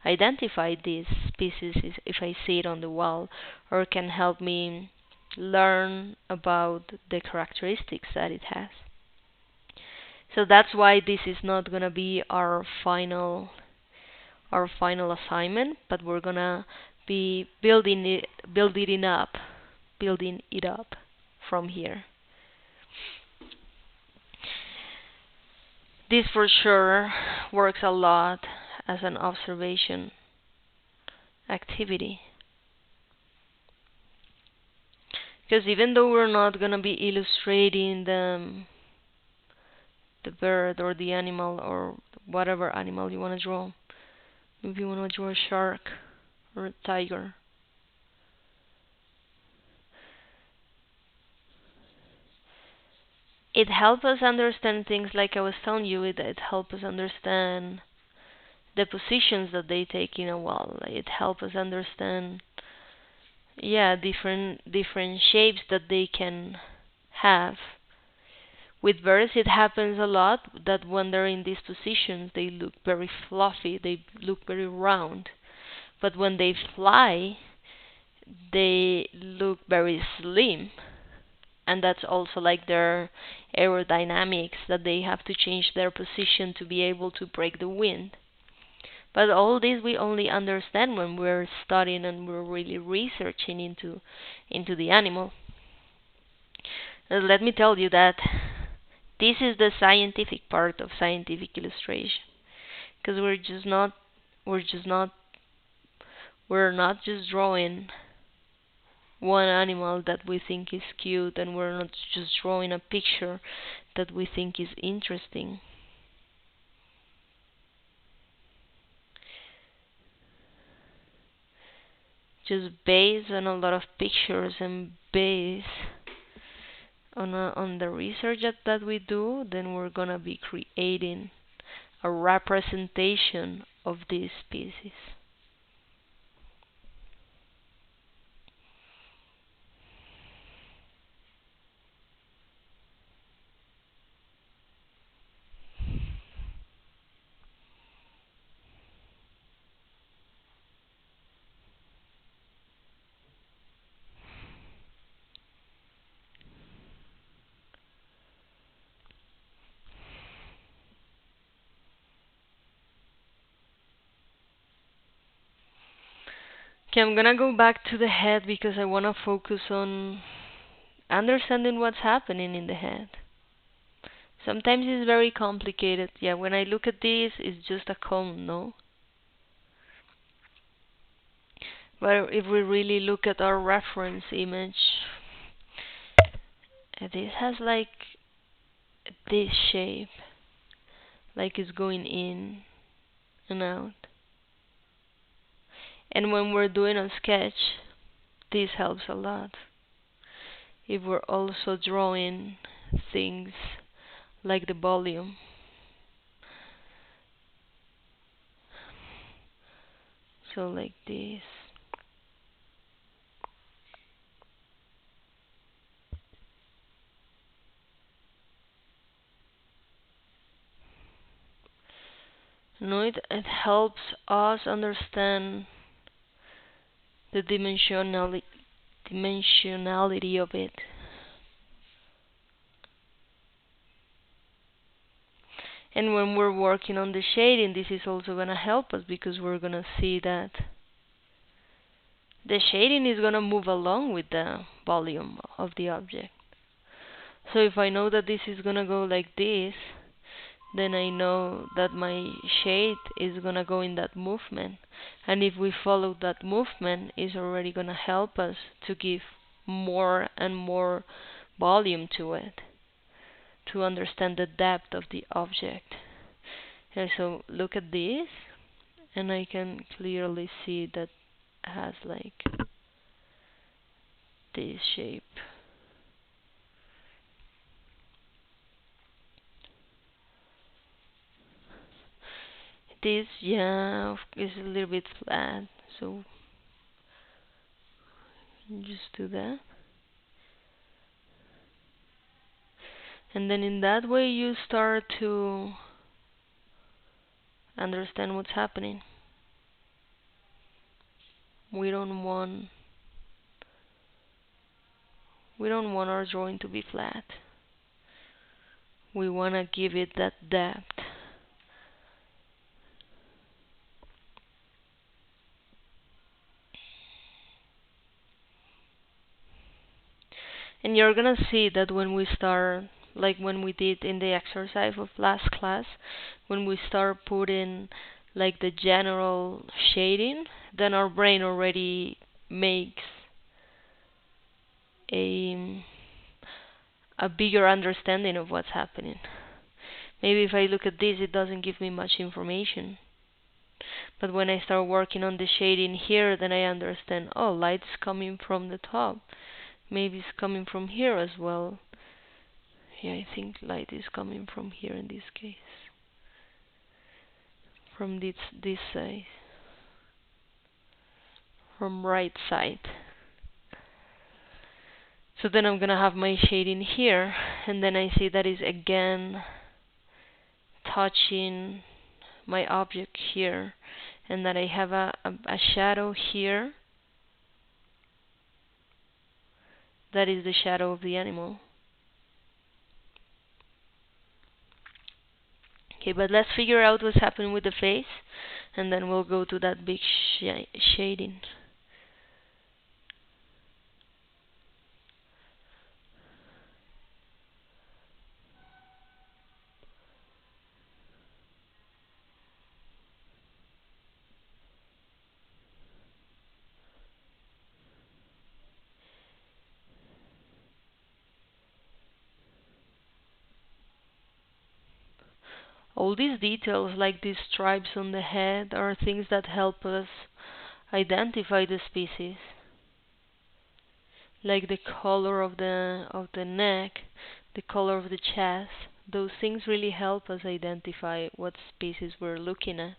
identify this species if I see it on the wall, or can help me learn about the characteristics that it has. So that's why this is not gonna be our final assignment, but we're gonna be building it up from here. This for sure works a lot as an observation activity. Because even though we're not gonna be illustrating the bird or the animal or whatever animal you want to draw, maybe you want to draw a shark or a tiger. It helps us understand things like I was telling you. It helps us understand the positions that they take in a wall. It helps us understand, yeah, different shapes that they can have. With birds, it happens a lot that when they're in these positions, they look very fluffy. They look very round. But when they fly, they look very slim, and that's also like their aerodynamics, that they have to change their position to be able to break the wind. But all this we only understand when we're studying and we're really researching into the animal. Let me tell you that this is the scientific part of scientific illustration, because we're just not we're not just drawing one animal that we think is cute, and we're not just drawing a picture that we think is interesting. Just based on a lot of pictures and based on the research that we do, then we're gonna be creating a representation of this species. Okay, I'm gonna go back to the head because I wanna focus on understanding what's happening in the head. Sometimes it's very complicated. Yeah, when I look at this, it's just a cone, no? But if we really look at our reference image, this has like this shape, like it's going in and out. And when we're doing a sketch, this helps a lot. If we're also drawing things like the volume. So like this. It helps us understand the dimensionality of it. And when we're working on the shading, this is also going to help us because we're going to see that the shading is going to move along with the volume of the object. So if I know that this is going to go like this, then I know that my shade is going to go in that movement. And if we follow that movement, it's already going to help us to give more and more volume to it, to understand the depth of the object. And so look at this, and I can clearly see that it has like this shape. This, yeah, is a little bit flat, so just do that. And then in that way you start to understand what's happening. We don't want our drawing to be flat. We want to give it that depth. And you're gonna see that when we start, like when we did in the exercise of last class, when we start putting like the general shading, then our brain already makes a bigger understanding of what's happening. Maybe if I look at this, it doesn't give me much information. But when I start working on the shading here, then I understand, oh, light's coming from the top. Maybe it's coming from here as well. Yeah, I think light is coming from here in this case. From this side. From right side. So then I'm gonna have my shading here, and then I see that is again touching my object here, and that I have a shadow here. That is the shadow of the animal. Okay, but let's figure out what's happening with the face, and then we'll go to that big shading. All these details, like these stripes on the head, are things that help us identify the species. Like the color of the neck, the color of the chest. Those things really help us identify what species we're looking at.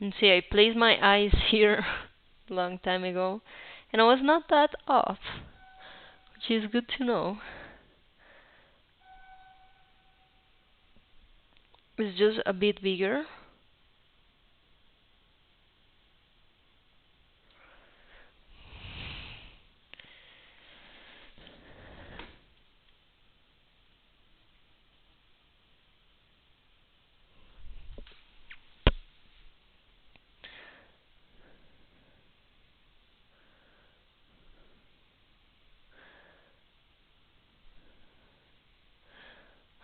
And see, I placed my eyes here a long time ago, and I was not that off, which is good to know. It's just a bit bigger.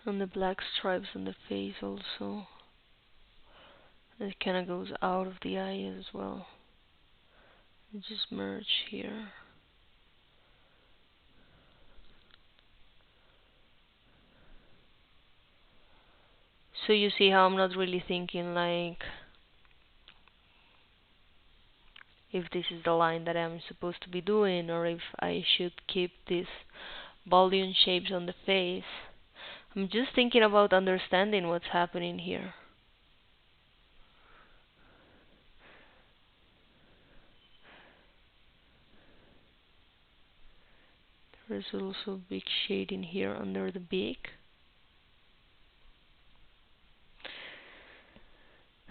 And the black stripes on the face also. It kind of goes out of the eye as well. Just merge here. So you see how I'm not really thinking like if this is the line that I'm supposed to be doing, or if I should keep these volume shapes on the face. I'm just thinking about understanding what's happening here. There's also big shading here under the beak.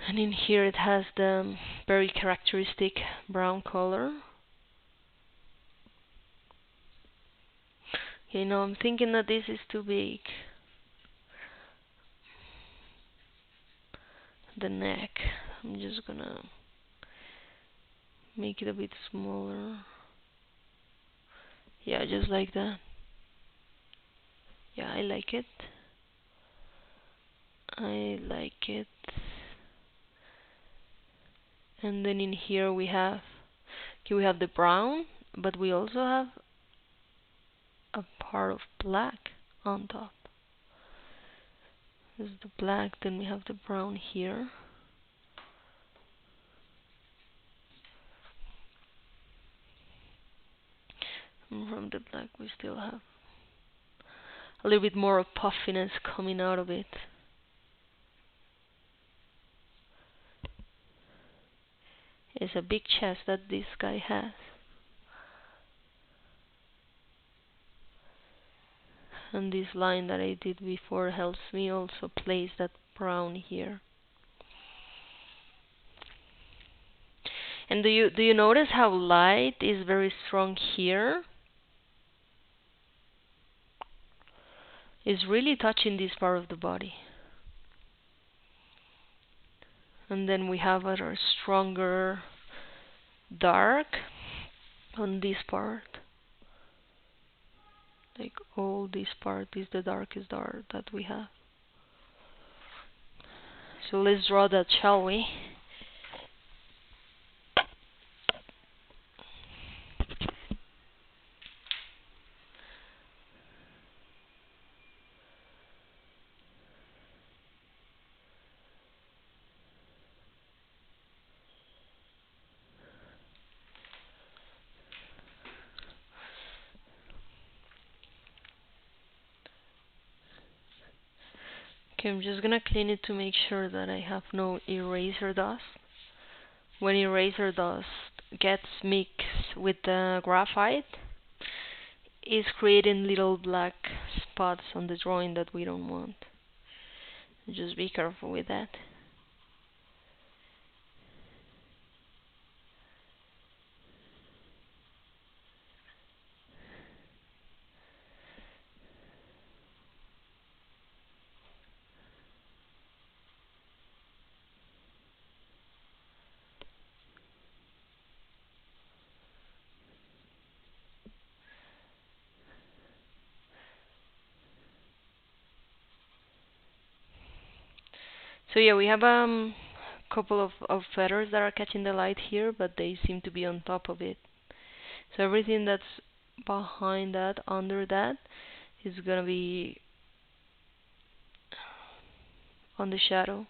And in here it has the very characteristic brown color. You know, I'm thinking that this is too big. The neck, I'm just gonna make it a bit smaller. Yeah, just like that. Yeah, I like it. I like it. And then in here we have, okay, we have the brown, but we also have a part of black on top. This is the black, then we have the brown here. And from the black we still have a little bit more of puffiness coming out of it. It's a big chest that this guy has. And this line that I did before helps me also place that brown here. And do you notice how light is very strong here? It's really touching this part of the body. And then we have a stronger dark on this part. Like all this part is the darkest dark that we have. So let's draw that, shall we? Okay, I'm just gonna clean it to make sure that I have no eraser dust. When eraser dust gets mixed with the graphite, it's creating little black spots on the drawing that we don't want. Just be careful with that. So yeah, we have couple of feathers that are catching the light here, but they seem to be on top of it. So everything that's behind that, under that, is gonna be on the shadow.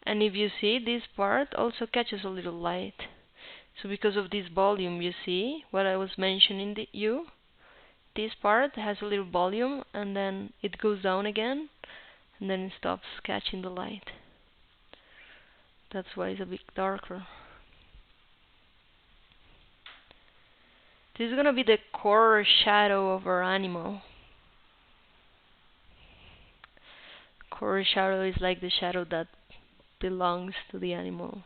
And if you see, this part also catches a little light. So because of this volume, you see what I was mentioning to you? This part has a little volume, and then it goes down again, and then it stops catching the light. That's why it's a bit darker. This is gonna be the core shadow of our animal. Core shadow is like the shadow that belongs to the animal.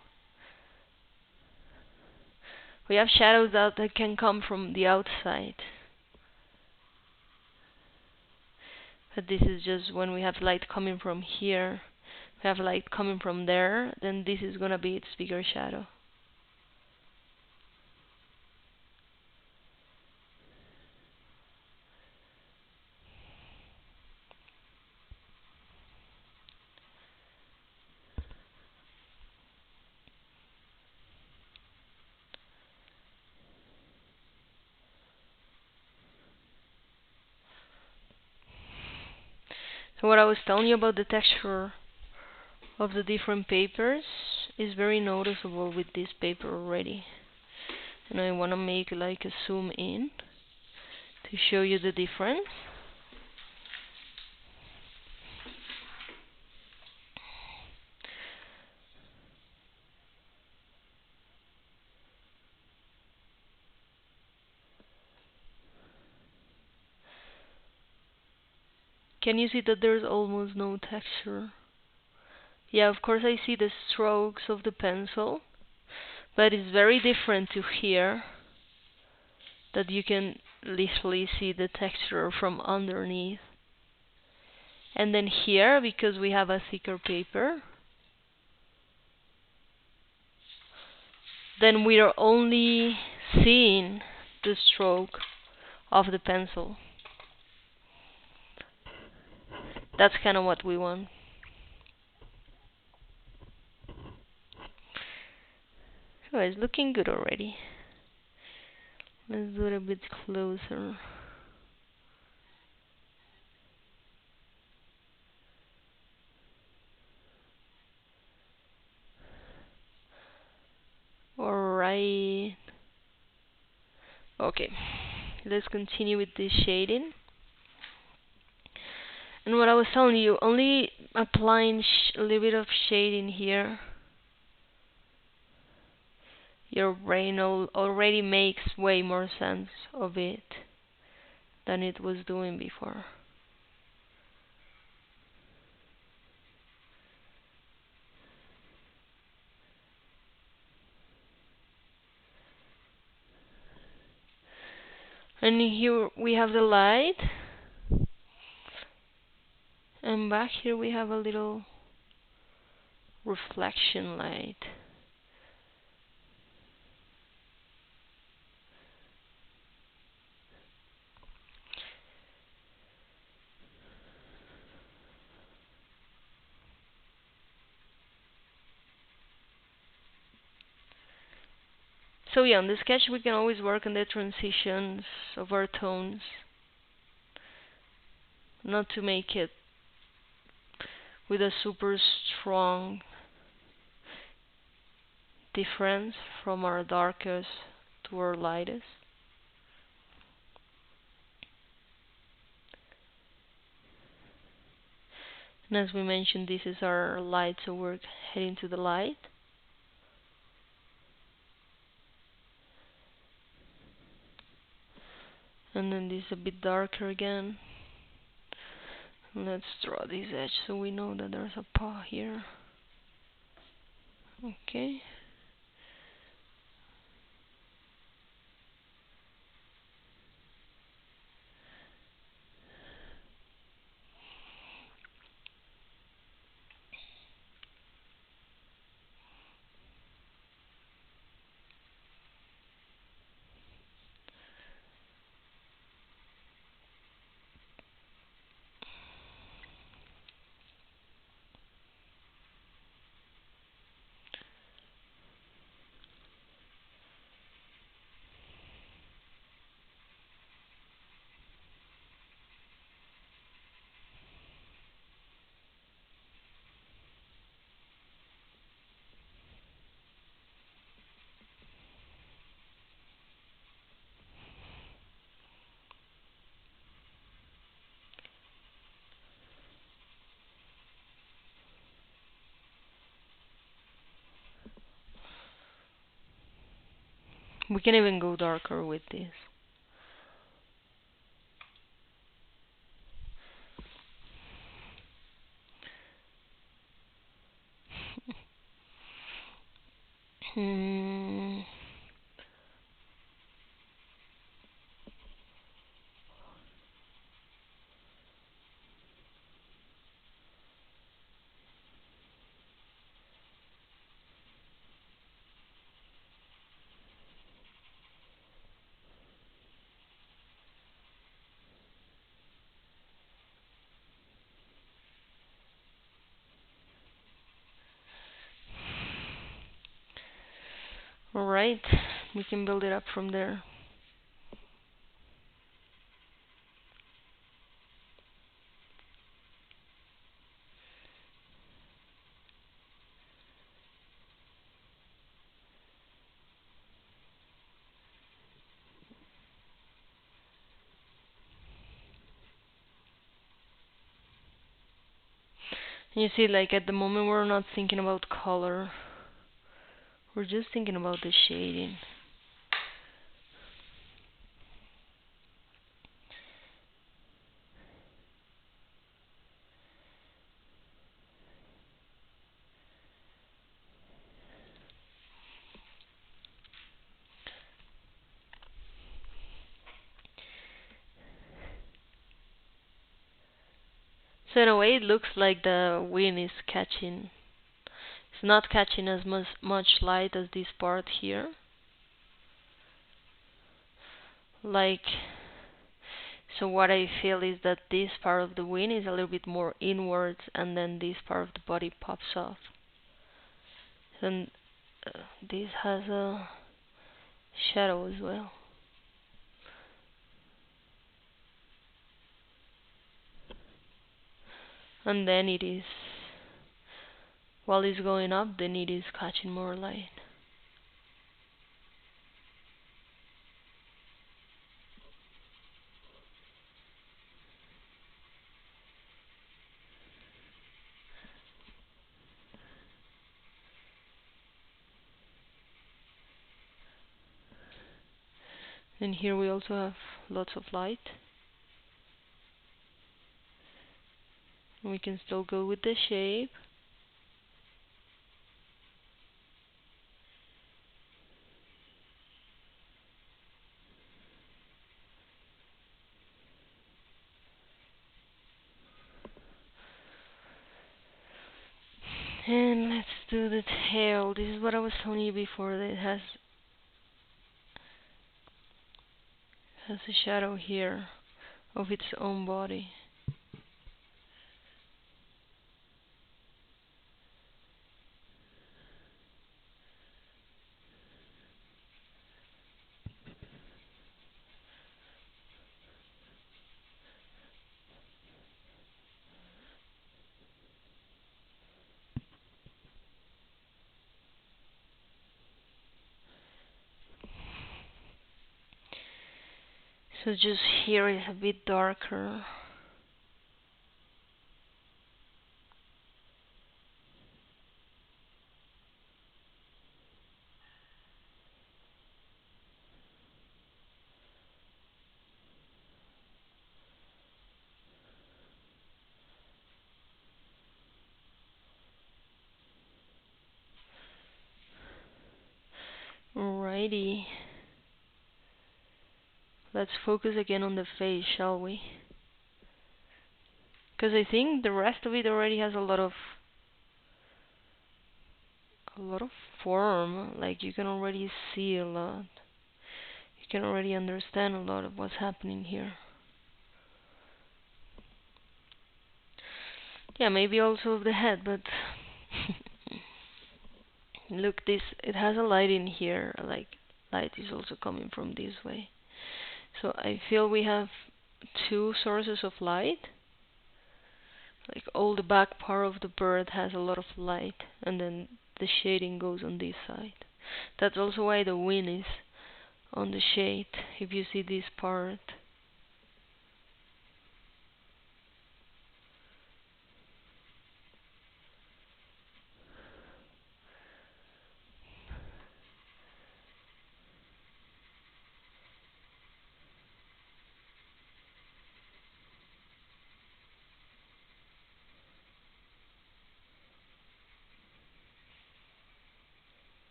We have shadows that can come from the outside. But this is just when we have light coming from here. have light coming from there, then this is gonna be its bigger shadow. So what I was telling you about the texture of the different papers is very noticeable with this paper already. And I want to make like a zoom in to show you the difference. Can you see that there's almost no texture? Yeah, of course I see the strokes of the pencil, but it's very different to here, that you can literally see the texture from underneath. And then here, because we have a thicker paper, then we are only seeing the stroke of the pencil. That's kind of what we want. Oh, it's looking good already. Let's do it a bit closer. Alright. Okay. Let's continue with this shading. And what I was telling you, only applying a little bit of shading here, your brain already makes way more sense of it than it was doing before. And here we have the light, and back here we have a little reflection light. So yeah, on the sketch we can always work on the transitions of our tones, not to make it with a super strong difference from our darkest to our lightest. And as we mentioned, this is our light, so we're heading to the light. And then this is a bit darker again. Let's draw this edge so we know that there's a paw here. Okay. We can even go darker with this. Hmm. Alright, we can build it up from there. You see, like at the moment we're not thinking about color, we're just thinking about the shading. So in a way it looks like the wind is catching. It's not catching as much light as this part here. Like, so what I feel is that this part of the wing is a little bit more inwards, and then this part of the body pops off. And this has a shadow as well. And then it is, while it's going up, then it is catching more light. And here we also have lots of light. We can still go with the shape. And let's do the tail. This is what I was telling you before, that it has a shadow here of its own body. So just here is a bit darker. Alrighty. Let's focus again on the face, shall we? Because I think the rest of it already has a lot of form. Like you can already see a lot. You can already understand a lot of what's happening here. Yeah, maybe also of the head, but look, this, it has a light in here. Like light is also coming from this way. So I feel we have two sources of light. Like all the back part of the bird has a lot of light, and then the shading goes on this side. That's also why the wing is on the shade. If you see this part,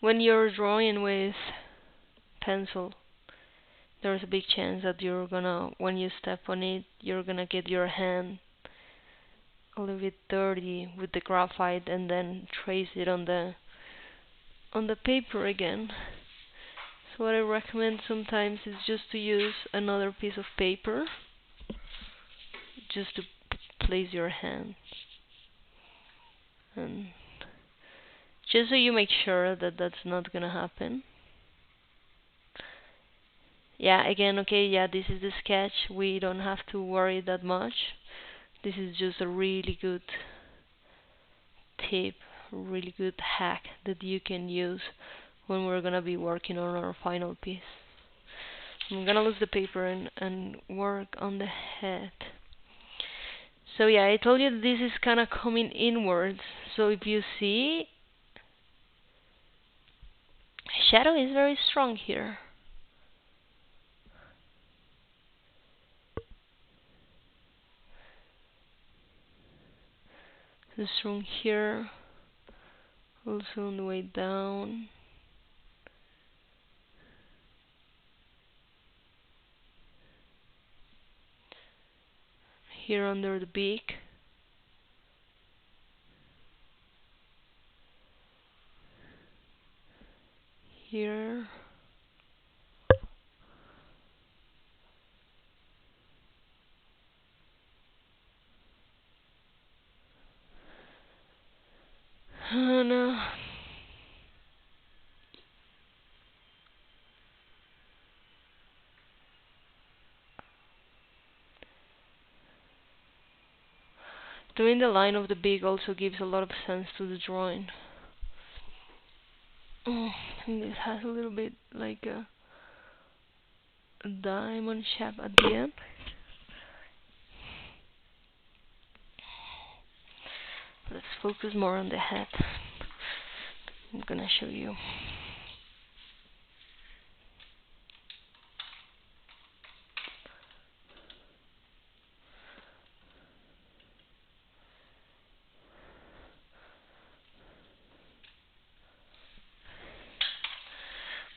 when you're drawing with pencil, there's a big chance that you're gonna, when you step on it, you're gonna get your hand a little bit dirty with the graphite and then trace it on the paper again. So what I recommend sometimes is just to use another piece of paper just to place your hand, and just so you make sure that that's not gonna happen. Yeah, again, okay, yeah, this is the sketch. We don't have to worry that much. This is just a really good tip, really good hack that you can use when we're gonna be working on our final piece. I'm gonna lose the paper and work on the head. So yeah, I told you that this is kind of coming inwards. So if you see, shadow is very strong here. It's strong here, also on the way down. Here under the beak. Here. And doing the line of the beak also gives a lot of sense to the drawing. And it has a little bit like a diamond shape at the end. Let's focus more on the head. I'm gonna show you.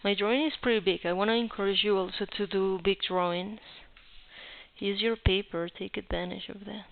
My drawing is pretty big. I want to encourage you also to do big drawings. Use your paper, take advantage of that.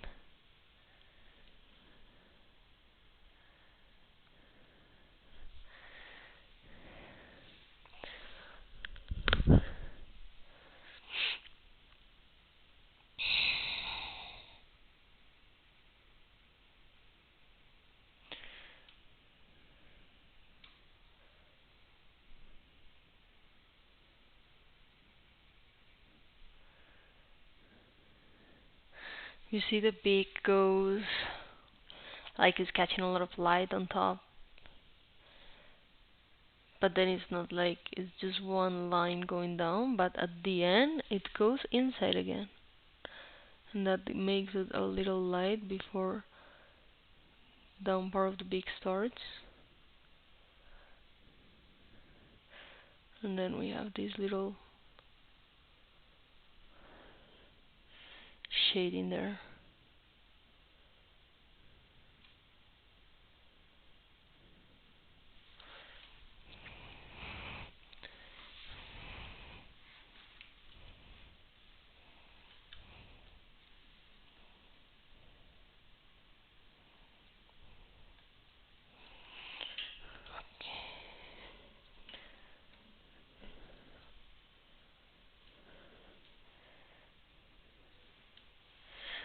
You see the beak goes like it's catching a lot of light on top, but then it's not like it's just one line going down, but at the end it goes inside again, and that makes it a little light before down part of the beak starts. And then we have this little shade in there.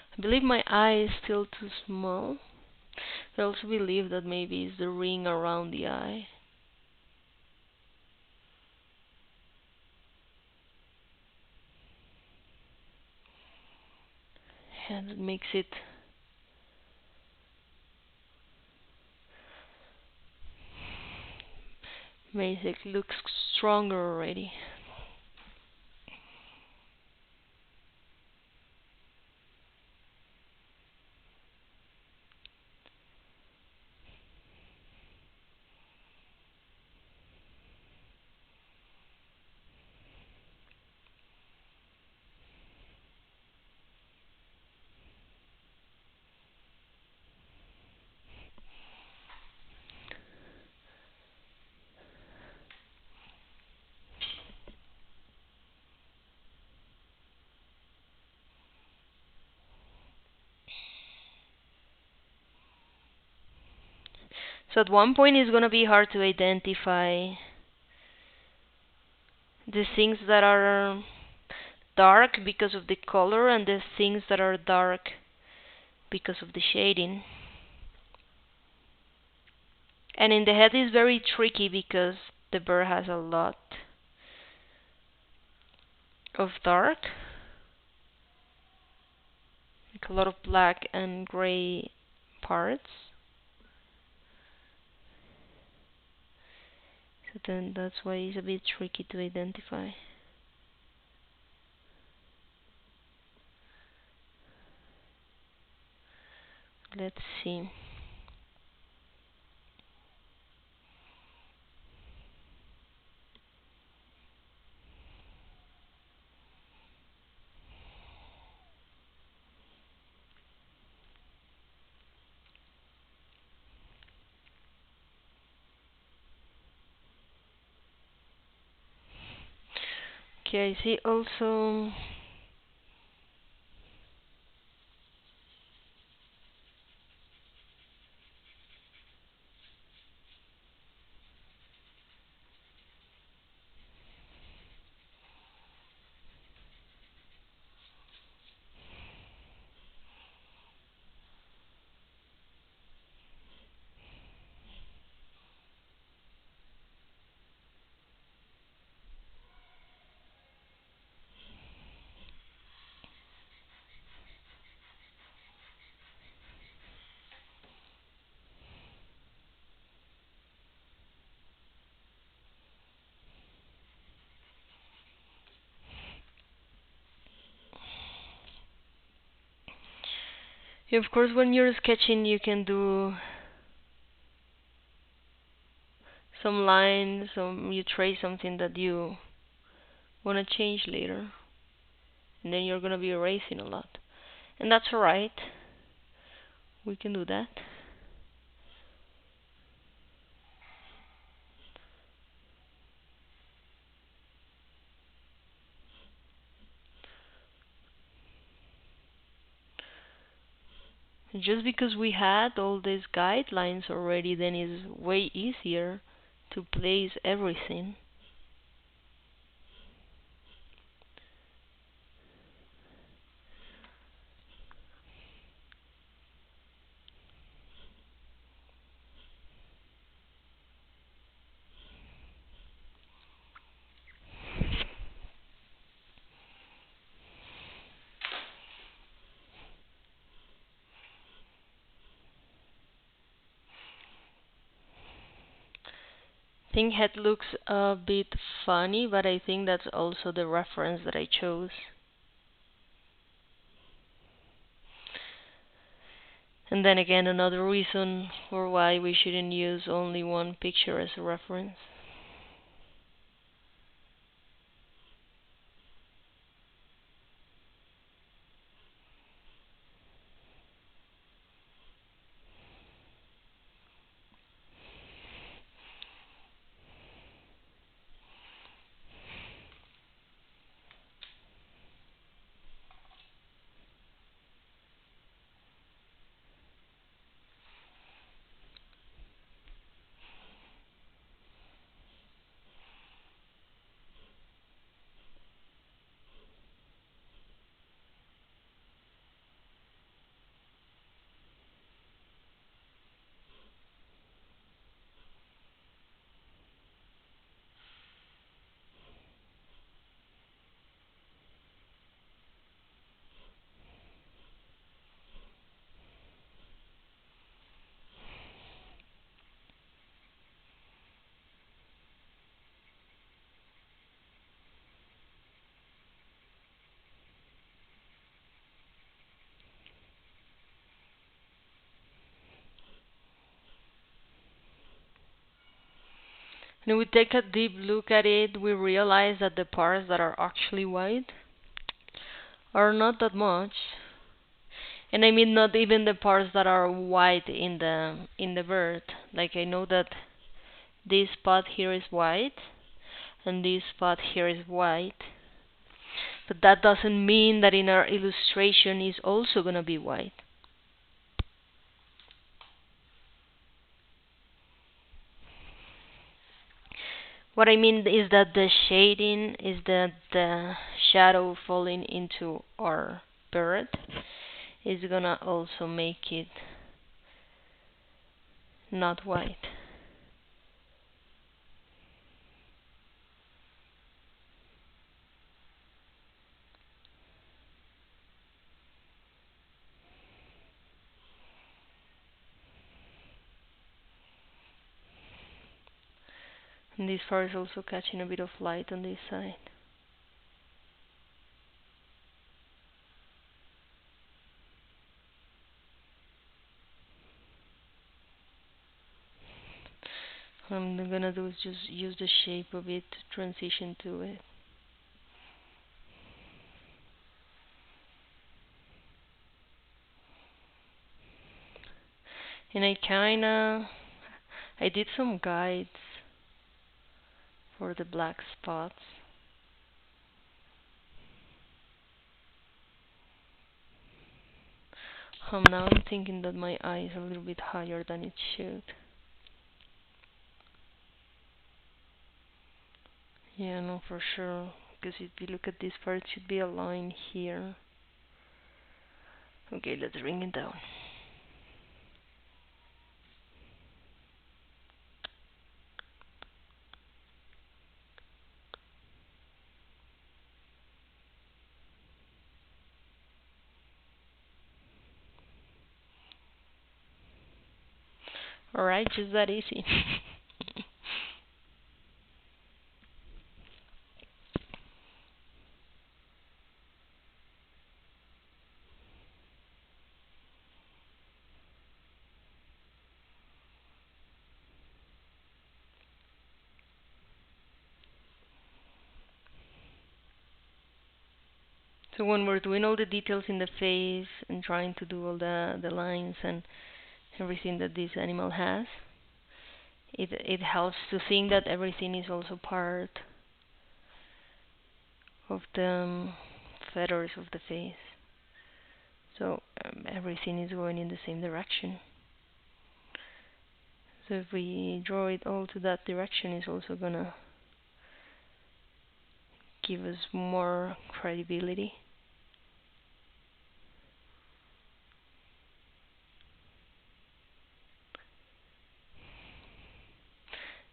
I believe my eye is still too small. I also believe that maybe it's the ring around the eye. And it makes it look stronger already. So at one point it's gonna be hard to identify the things that are dark because of the color and the things that are dark because of the shading. And in the head is very tricky because the bird has a lot of dark, like a lot of black and gray parts. So then that's why it's a bit tricky to identify. Let's see. Okay, I see also. Of course, when you're sketching, you can do some lines, you trace something that you want to change later, and then you're gonna be erasing a lot, and that's alright. We can do that. Just because we had all these guidelines already, then it's way easier to place everything. I think head looks a bit funny, but I think that's also the reference that I chose. And then again, another reason for why we shouldn't use only one picture as a reference. And if we take a deep look at it, we realize that the parts that are actually white are not that much. And I mean not even the parts that are white in the bird. Like I know that this spot here is white and this spot here is white. But that doesn't mean that in our illustration is also gonna be white. What I mean is that the shading is that the shadow falling into our bird is gonna also make it not white. And this part is also catching a bit of light on this side. What I'm gonna do is just use the shape of it to transition to it. And I did some guides for the black spots. Now I'm thinking that my eye is a little bit higher than it should. Yeah, no, for sure. Because if you look at this part, it should be a line here. Okay, let's bring it down. Alright, just that easy. So when we're doing all the details in the face and trying to do all the lines and everything that this animal has, it helps to think that everything is also part of the feathers of the face. So everything is going in the same direction. So if we draw it all to that direction, it's also gonna give us more credibility.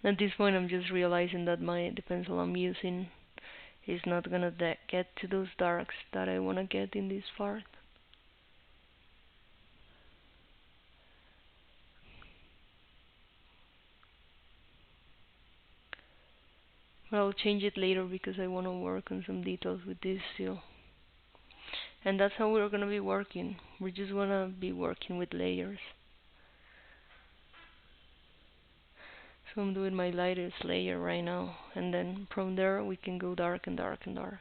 At this point, I'm just realizing that the pencil I'm using is not gonna get to those darks that I wanna get in this part. But I'll change it later because I wanna work on some details with this still. And that's how we're gonna be working. We just wanna be working with layers. So I'm doing my lightest layer right now, and then from there we can go dark and dark and dark.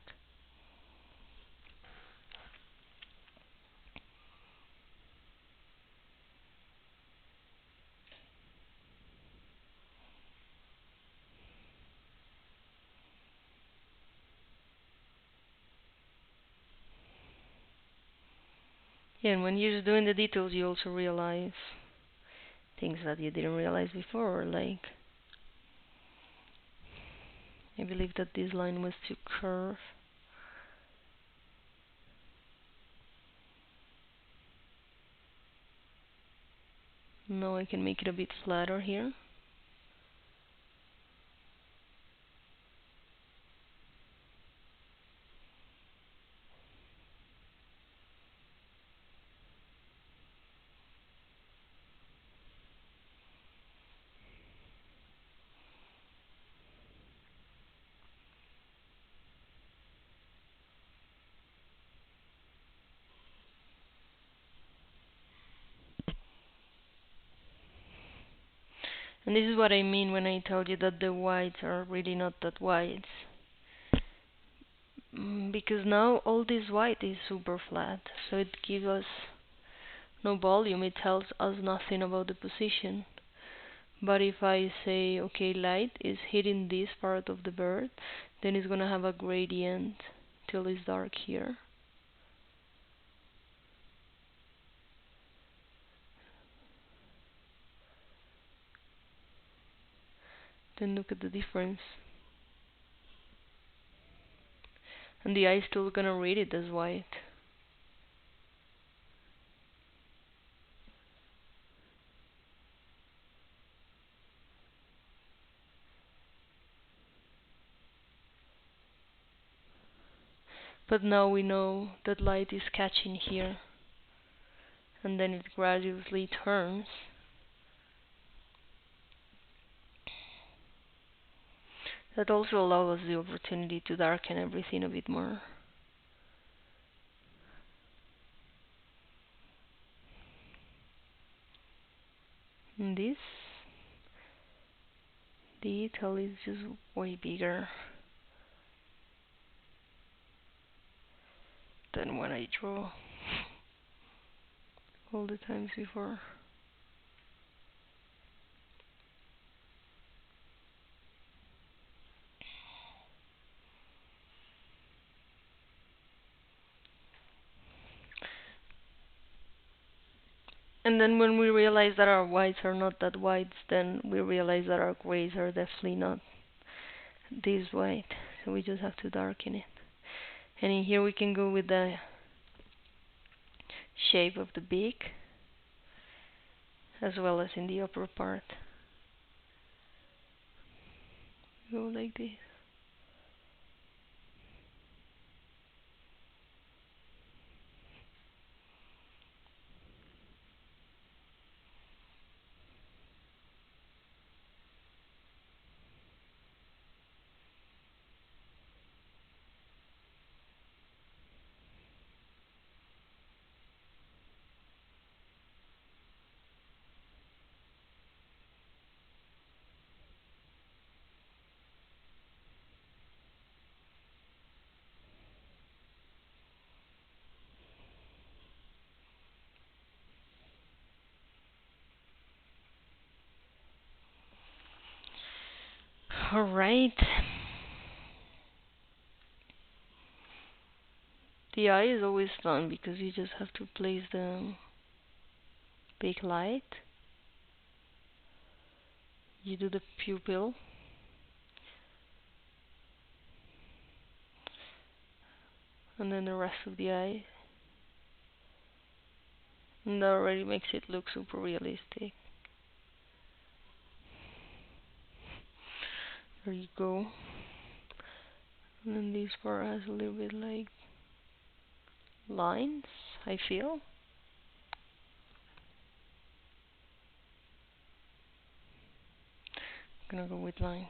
Yeah, and when you're doing the details, you also realize things that you didn't realize before, like I believe that this line was too curved. Now I can make it a bit flatter here. And this is what I mean when I tell you that the whites are really not that whites. Because now all this white is super flat, so it gives us no volume, it tells us nothing about the position. But if I say, okay, light is hitting this part of the bird, then it's gonna have a gradient till it's dark here. Then look at the difference. And the eye's still gonna read it as white. But now we know that light is catching here, and then it gradually turns. That also allows us the opportunity to darken everything a bit more. And this detail is just way bigger than what I draw all the times before. And then when we realize that our whites are not that whites, then we realize that our grays are definitely not this white. So we just have to darken it. And in here we can go with the shape of the beak, as well as in the upper part. Go like this. Alright. The eye is always fun because you just have to place the big light. You do the pupil. And then the rest of the eye. And that already makes it look super realistic. There you go. And then this part has a little bit like lines, I feel. I'm gonna go with lines.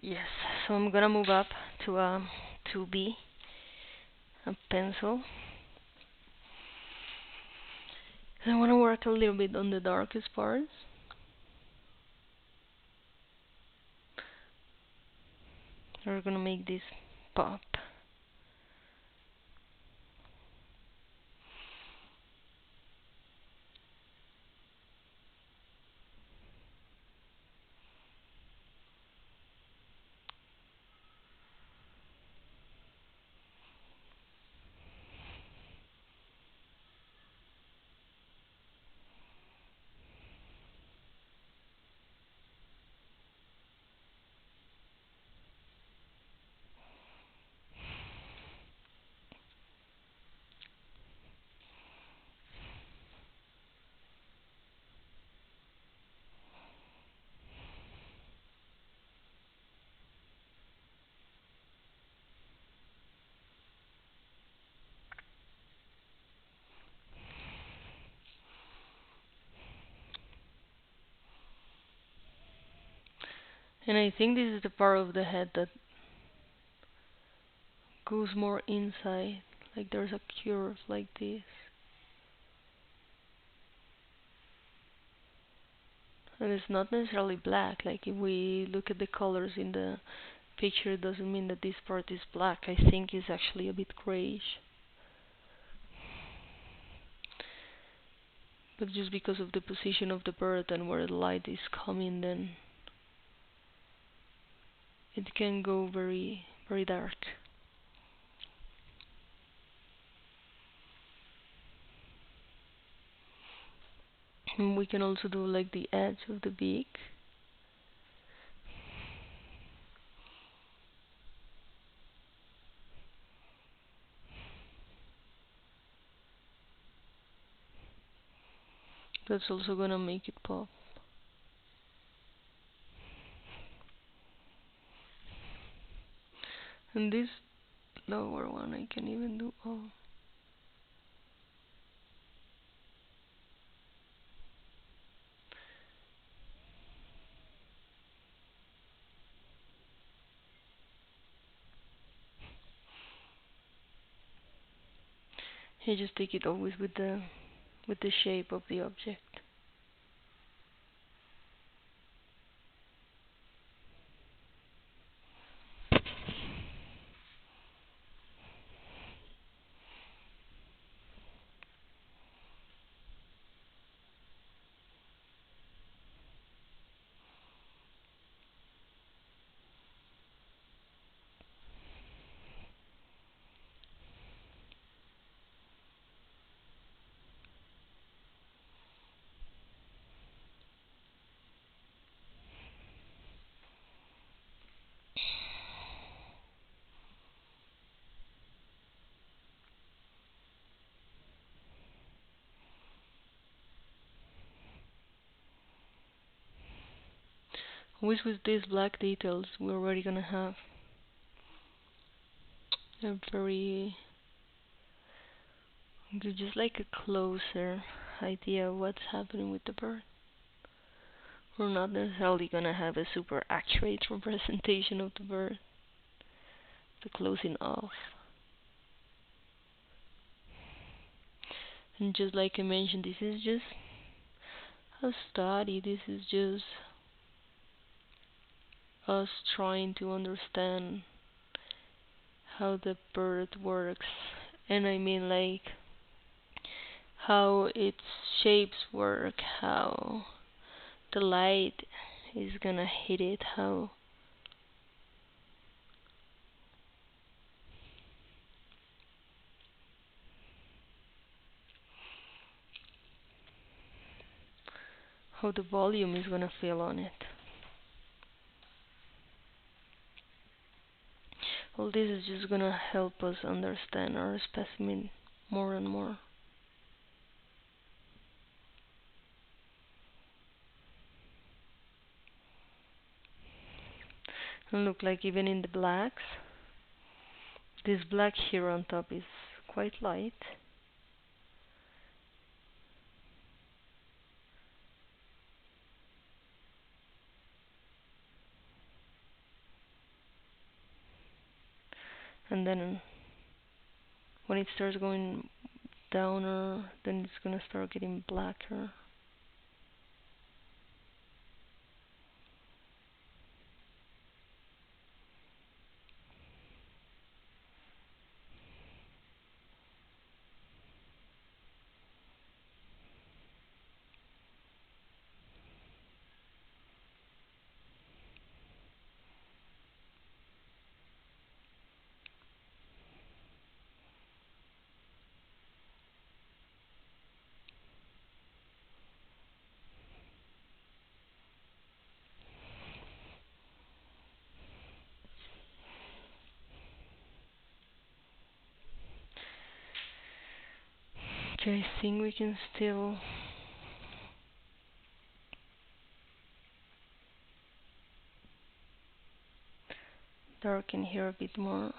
Yes, so I'm gonna move up to a 2B, a pencil. And I wanna work a little bit on the darkest parts. We're gonna make this pop. And I think this is the part of the head that goes more inside. Like there's a curve like this. And it's not necessarily black. Like if we look at the colors in the picture, it doesn't mean that this part is black. I think it's actually a bit grayish. But just because of the position of the bird and where the light is coming, then it can go very, very dark. And we can also do like the edge of the beak. That's also gonna make it pop. And this lower one I can even do all. You just take it always with the shape of the object. Always with these black details, we're already gonna have a very, just like a closer idea of what's happening with the bird. We're not necessarily gonna have a super accurate representation of the bird, the closing off. And just like I mentioned, this is just a study. This is just us trying to understand how the bird works. And I mean like how its shapes work, how the light is gonna hit it, how the volume is gonna feel on it. All this is just gonna help us understand our specimen more and more. And look, like even in the blacks, this black here on top is quite light. And then when it starts going downer, then it's gonna start getting blacker. Okay, I think we can still darken here a bit more.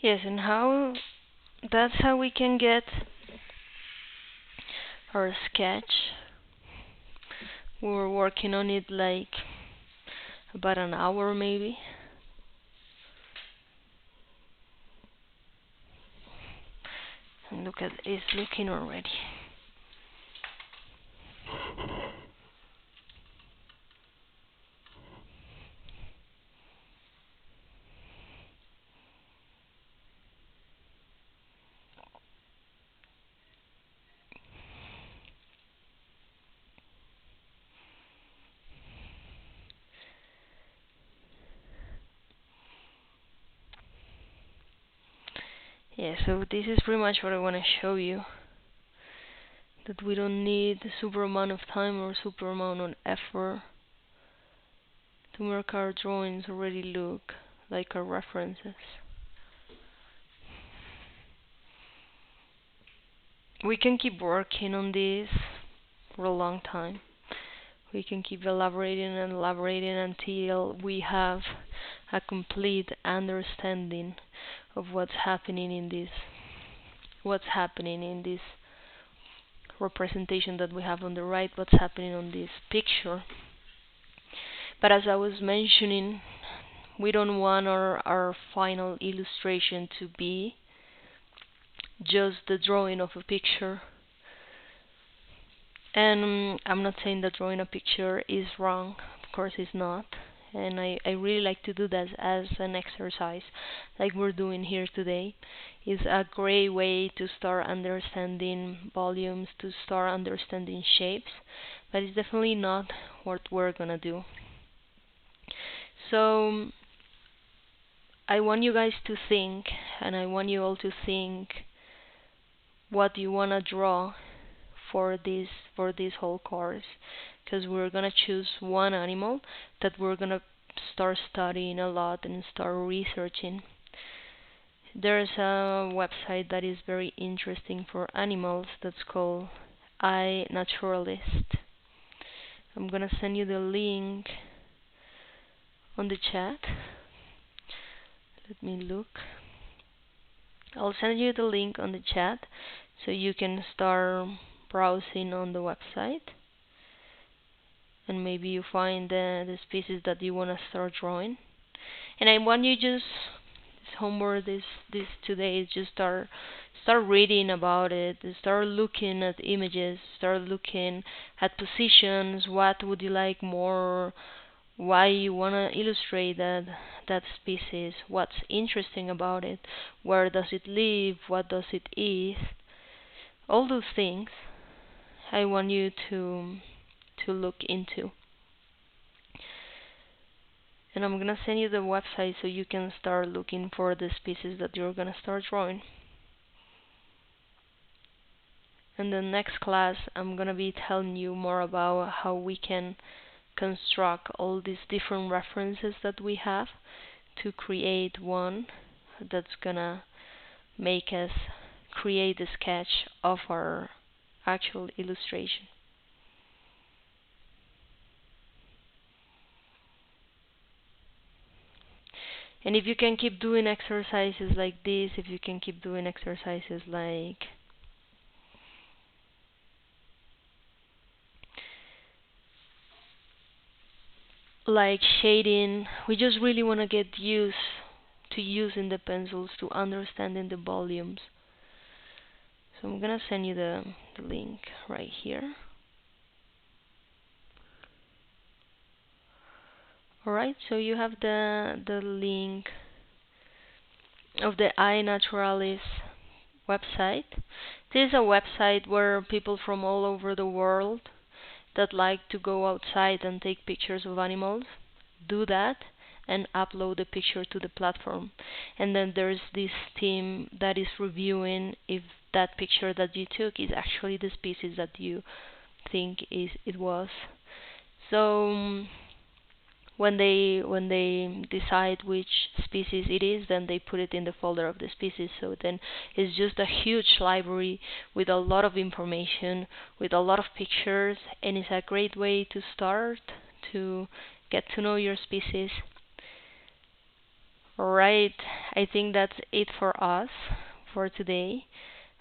Yes, and how that's how we can get our sketch. We were working on it like about an hour maybe. And look at it's looking already. Yeah, so this is pretty much what I want to show you. That we don't need a super amount of time or super amount of effort to make our drawings already look like our references. We can keep working on this for a long time. We can keep elaborating and elaborating until we have a complete understanding of what's happening in this representation that we have on the right, what's happening on this picture. But as I was mentioning, we don't want our final illustration to be just the drawing of a picture. And I'm not saying that drawing a picture is wrong, of course it's not. And I really like to do that as an exercise, like we're doing here today. It's a great way to start understanding volumes, to start understanding shapes, but it's definitely not what we're gonna do. So I want you guys to think, and I want you all to think what you wanna draw for this whole course, because we're gonna choose one animal that we're gonna start studying a lot and start researching. There's a website that is very interesting for animals that's called iNaturalist. I'm gonna send you the link on the chat. Let me look. I'll send you the link on the chat so you can start browsing on the website, and maybe you find the species that you want to start drawing. And I want you just this homework this today is just start reading about it, start looking at images, start looking at positions, what would you like more, why you want to illustrate that species, what's interesting about it, where does it live, what does it eat, all those things I want you to look into. And I'm gonna send you the website so you can start looking for the species that you're gonna start drawing. In the next class, I'm gonna be telling you more about how we can construct all these different references that we have to create one that's gonna make us create a sketch of our actual illustration. And if you can keep doing exercises like this, if you can keep doing exercises like shading, we just really want to get used to using the pencils, to understanding the volumes. So I'm gonna send you the link right here. Alright, so you have the link of the iNaturalist website. This is a website where people from all over the world that like to go outside and take pictures of animals do that and upload the picture to the platform. And then there's this team that is reviewing if that picture that you took is actually the species that you think it was. So when they decide which species it is, then they put it in the folder of the species. So then it's just a huge library with a lot of information, with a lot of pictures, and it's a great way to start to get to know your species. Alright, I think that's it for us for today.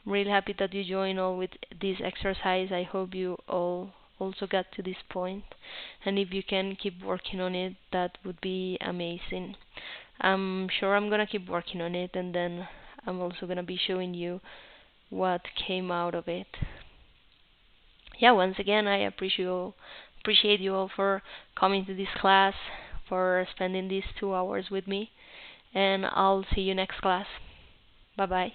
I'm really happy that you joined all with this exercise. I hope you all also got to this point. And if you can keep working on it, that would be amazing. I'm sure I'm gonna keep working on it, and then I'm also gonna be showing you what came out of it. Yeah, once again, I appreciate you all for coming to this class, for spending these 2 hours with me, and I'll see you next class. Bye bye.